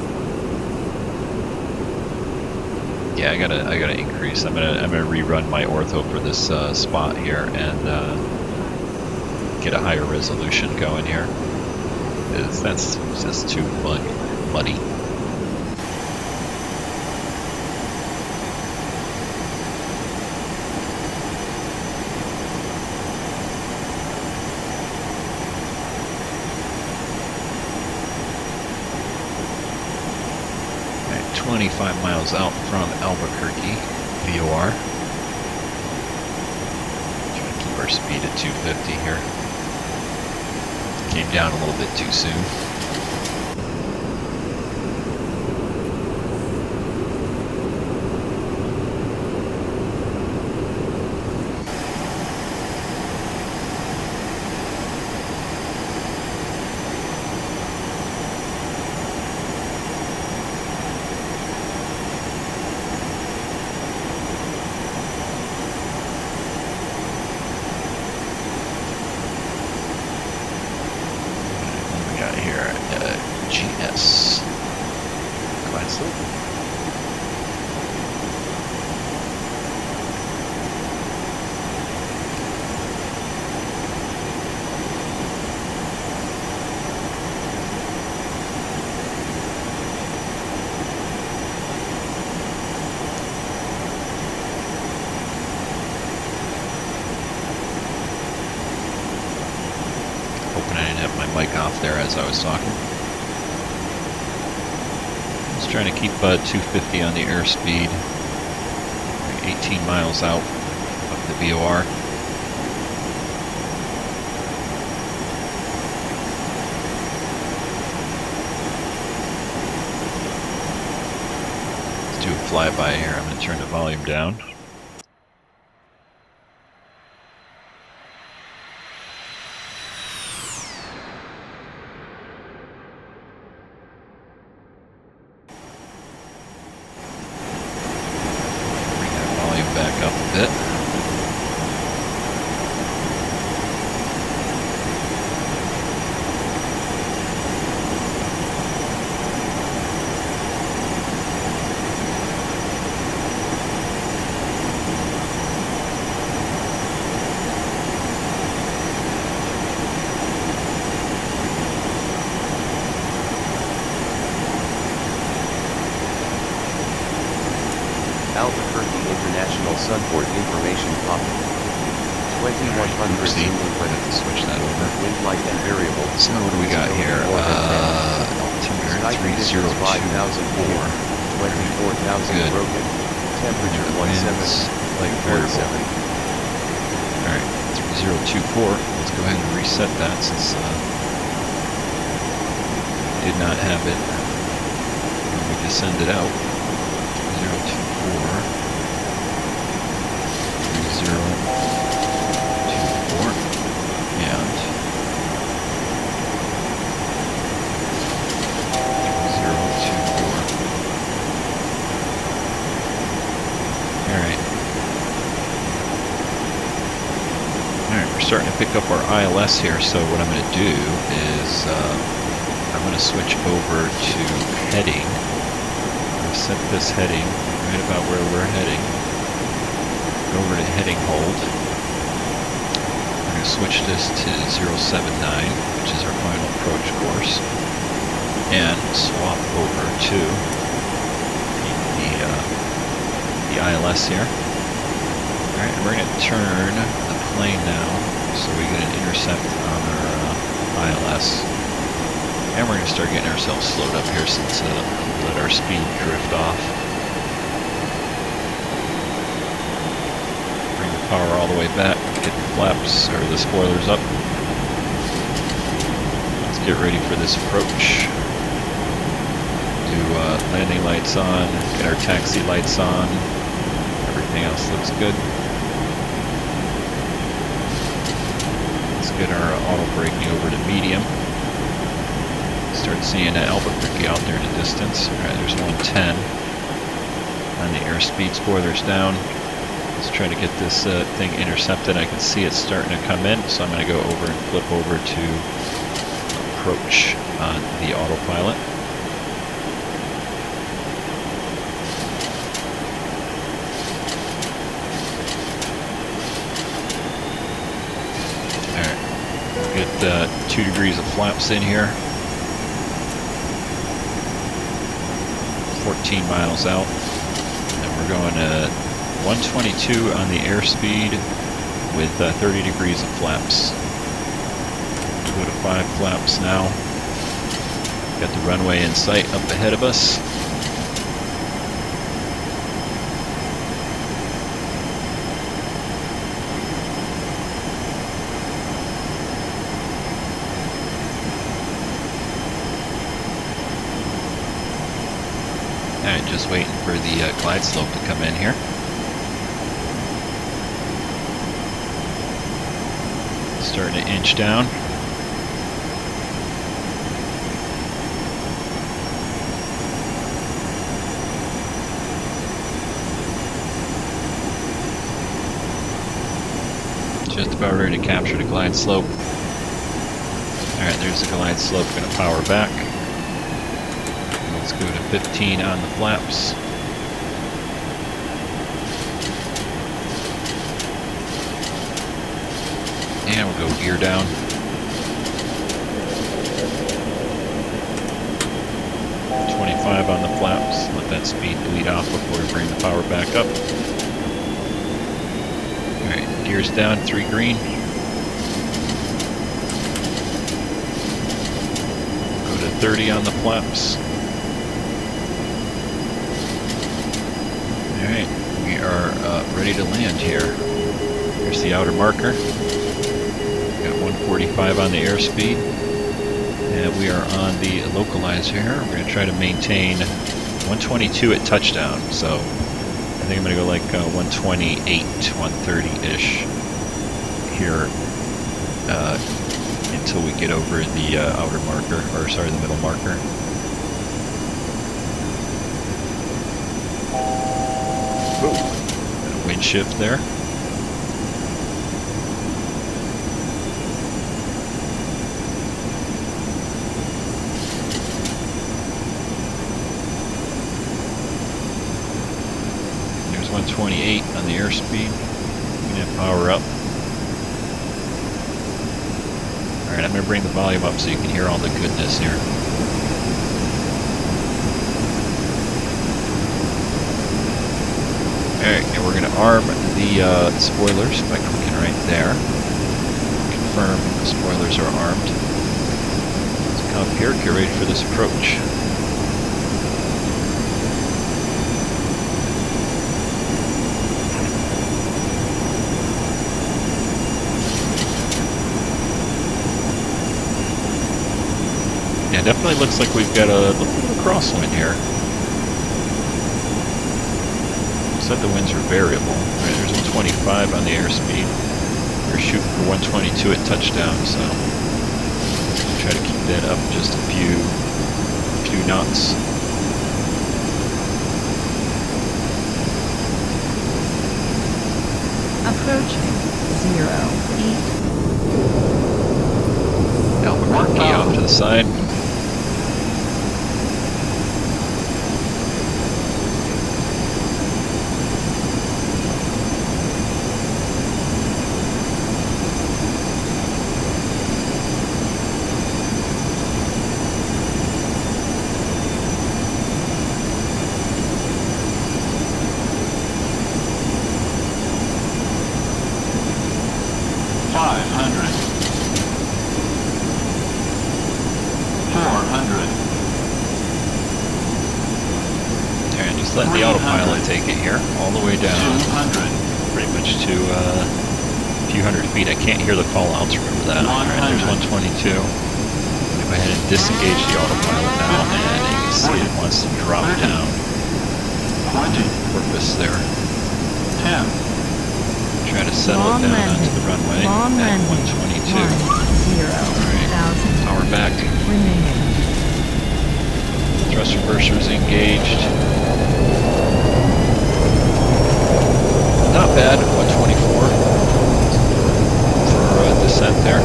Yeah, I gotta increase. I'm gonna rerun my ortho for this spot here and get a higher resolution going here. That's just too muddy. Okay, 25 miles out from Albuquerque, VOR. Try to keep our speed at 250 here. Came down a little bit too soon. GS. Quite slow. Hoping I didn't have my mic off there as I was talking. Trying to keep 250 on the airspeed, 18 miles out of the VOR. Let's do a flyby here. I'm going to turn the volume down. Back up a bit. Albuquerque International Sunport information popping. 2100 See, Zulu we're going to have to switch that over. wind light and variable. So what do we got here? Altimeter Sky conditions 3024. 24,000 Good. broken. Temperature Winds, 17. light variable. Alright, 3024. Let's go ahead and reset that since did not have it when we descended out. 024. 3024. And 3024. Alright. Alright, we're starting to pick up our ILS here, so what I'm going to do is I'm going to switch over to heading. I'm going to set this heading right about where we're heading. Go over to heading hold. We're going to switch this to 079, which is our final approach course, and swap over to the ILS here. Alright, and we're going to turn the plane now so we get an intercept on our ILS. And we're going to start getting ourselves slowed up here since we let our speed drift off. Bring the power all the way back, get the flaps, or the spoilers up. Let's get ready for this approach. Do landing lights on, get our taxi lights on. Everything else looks good. Let's get our auto braking over to medium. Start seeing Albuquerque out there in the distance. Alright, there's 110 on the airspeed, spoilers down. Let's try to get this thing intercepted. I can see it starting to come in, so I'm going to go over and flip over to approach on the autopilot. Alright, we'll get 2 degrees of flaps in here. 14 miles out, and we're going to 122 on the airspeed with 30 degrees of flaps. Go to 5 flaps now. Got the runway in sight up ahead of us. Alright, just waiting for the glide slope to come in here. Starting to inch down. Just about ready to capture the glide slope. Alright, there's the glide slope, going to power back. Let's go to 15 on the flaps. And we'll go gear down. .25 on the flaps. Let that speed bleed off before we bring the power back up. Alright, gears down, 3 green. Go to 30 on the flaps. Alright, we are ready to land here. Here's the outer marker. Got 145 on the airspeed. And we are on the localizer here. We're going to try to maintain 122 at touchdown. So I think I'm going to go like 128, 130-ish here until we get over the outer marker, or sorry, the middle marker. Boom. And a wind shift there. There's 128 on the airspeed. I'm going to power up. Alright, I'm going to bring the volume up so you can hear all the goodness here. Alright, and we're going to arm the spoilers by clicking right there. Confirm the spoilers are armed. Let's come up here, get ready for this approach. Yeah, definitely looks like we've got a little bit of a crosswind here. Said the winds are variable. Right, there's 125 on the airspeed. We're shooting for 122 at touchdown, so try to keep that up just a few knots. Approaching 08. Albuquerque off to the side. Let the autopilot take it here, all the way down, pretty much to a few hundred feet. I can't hear the call-outs, remember that. Alright, there's 122. Go ahead and disengage the autopilot now, and you can see it wants to drop down. Purpose there. 10. Try to settle it down onto the runway at 122. Alright, power back. Thrust reversers engaged. Not bad, 124 for descent there.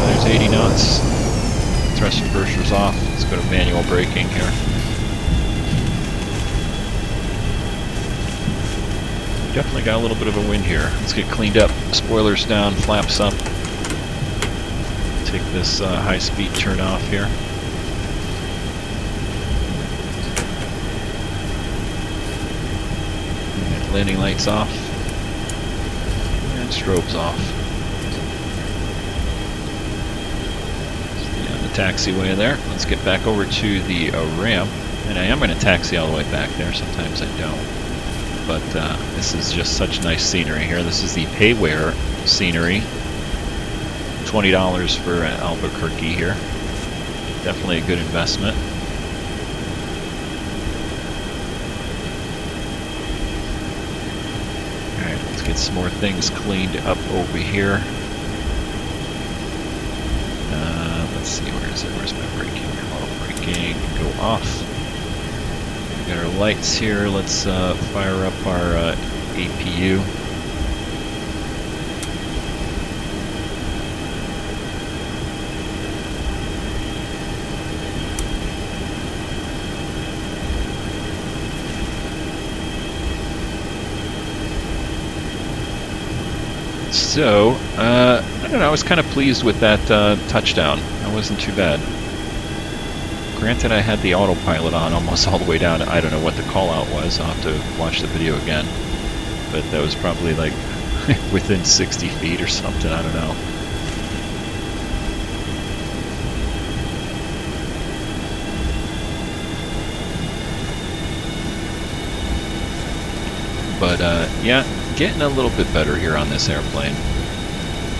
There's 80 knots. Thrust reversers off. Let's go to manual braking here. We definitely got a little bit of a wind here. Let's get cleaned up. Spoilers down, flaps up. Take this high speed turn off here. Landing lights off, and strobes off. Yeah, the taxiway there. Let's get back over to the ramp, and I am going to taxi all the way back there. Sometimes I don't, but this is just such nice scenery here. This is the Payware scenery. $20 for Albuquerque here. Definitely a good investment. Get some more things cleaned up over here. Let's see, where is it? Where's my braking? Auto braking, go off. We got our lights here. Let's fire up our APU. So, I don't know, I was kind of pleased with that touchdown. That wasn't too bad. Granted, I had the autopilot on almost all the way down. I don't know what the call out was. I'll have to watch the video again. But that was probably like within 60 feet or something, I don't know. But yeah, getting a little bit better here on this airplane.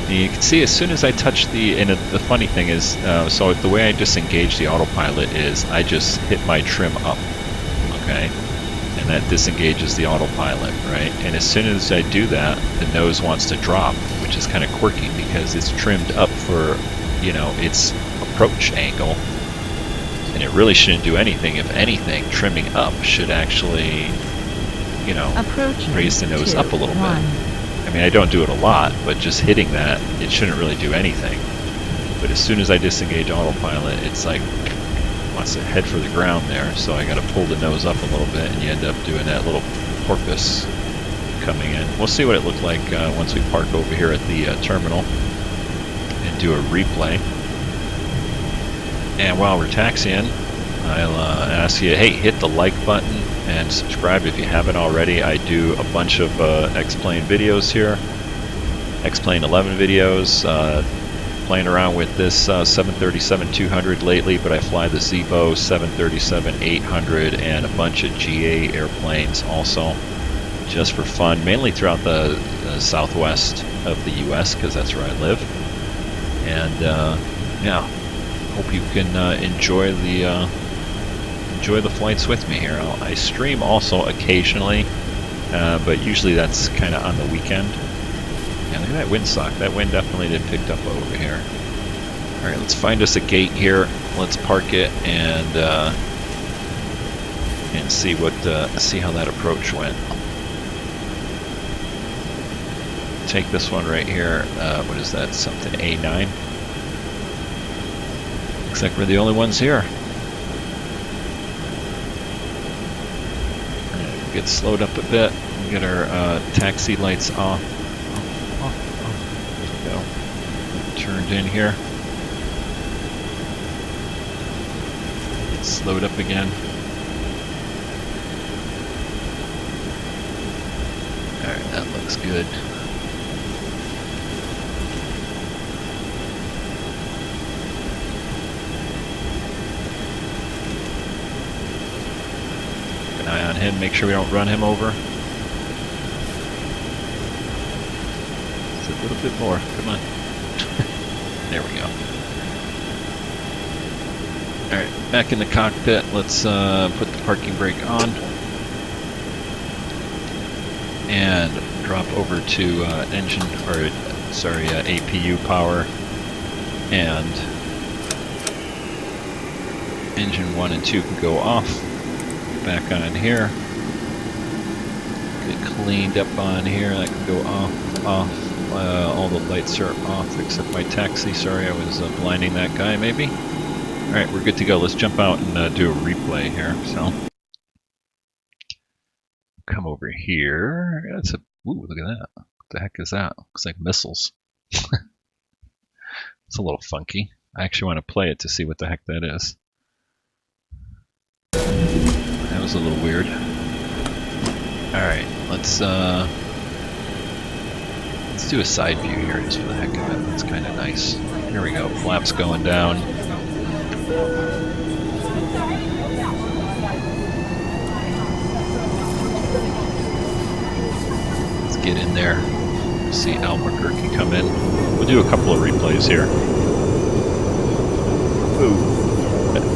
You can see as soon as I touch and the funny thing is, so the way I disengage the autopilot is I just hit my trim up, okay? And that disengages the autopilot, right? And as soon as I do that, the nose wants to drop, which is kind of quirky because it's trimmed up for, you know, its approach angle. And it really shouldn't do anything. If anything, trimming up should actually, you know, raise the nose up a little bit. I mean, I don't do it a lot, but just hitting that, it shouldn't really do anything. But as soon as I disengage autopilot, it's like, wants to head for the ground there, so I gotta pull the nose up a little bit, and you end up doing that little porpoise coming in. We'll see what it looked like once we park over here at the terminal and do a replay. And while we're taxiing, I'll ask you, hey, hit the like button, and subscribe if you haven't already. I do a bunch of X-Plane videos here, X-Plane 11 videos, playing around with this 737-200 lately, but I fly the Zibo 737-800 and a bunch of GA airplanes also, just for fun, mainly throughout the southwest of the US, because that's where I live. And yeah, hope you can enjoy the flights with me here. I stream also occasionally, but usually that's kind of on the weekend. Yeah, look at that windsock. That wind definitely did pick up over here. All right, let's find us a gate here. Let's park it and see how that approach went. Take this one right here. What is that? Something A9. Looks like we're the only ones here. Right, get slowed up a bit. Get our taxi lights off. There we go. Turned in here. Get slowed up again. Alright, that looks good. Keep an eye on him, make sure we don't run him over. Just a little bit more, come on. There we go. Alright, back in the cockpit, let's put the parking brake on. And drop over to APU power, and engine 1 and 2 can go off. Back on here. Get cleaned up on here. That can go off. All the lights are off except my taxi. Sorry, I was blinding that guy maybe. Alright, we're good to go. Let's jump out and do a replay here. So, come over here. That's a, ooh, look at that. What the heck is that? Looks like missiles. It's a little funky. I actually want to play it to see what the heck that is. That was a little weird. Alright, let's do a side view here just for the heck of it. That's kind of nice. Here we go. Flaps going down. Let's get in there. See Albuquerque come in. We'll do a couple of replays here. Ooh.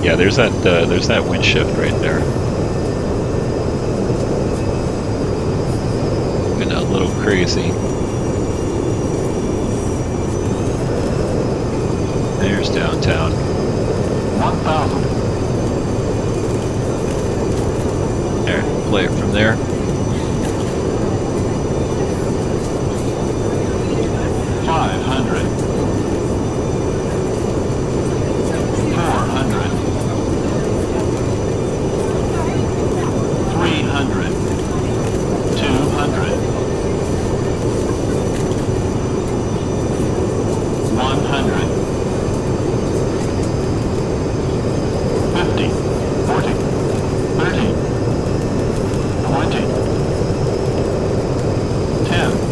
Yeah, there's that wind shift right there. Been a little crazy. There's downtown. 1,000. There, play it from there. 500. 400. 300. 200. 100. 50, 40, 30, 20, 10.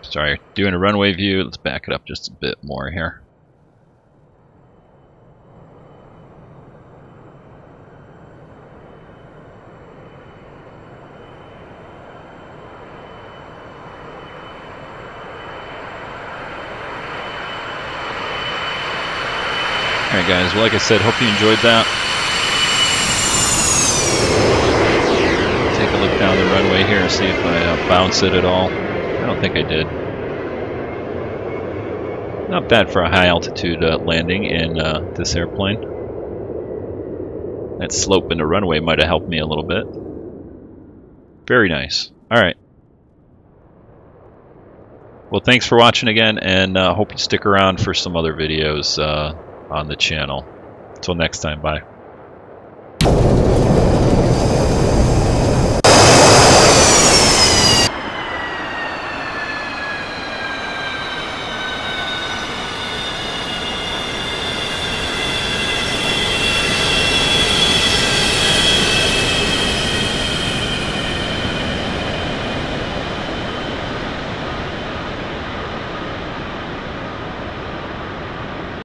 Sorry, doing a runway view. Let's back it up just a bit more here. Alright guys, well like I said, hope you enjoyed that. Take a look down the runway here and see if I bounce it at all. I don't think I did. Not bad for a high altitude landing in this airplane. That slope in the runway might have helped me a little bit. Very nice. Alright. Well, thanks for watching again, and hope you stick around for some other videos on the channel. Until next time, bye.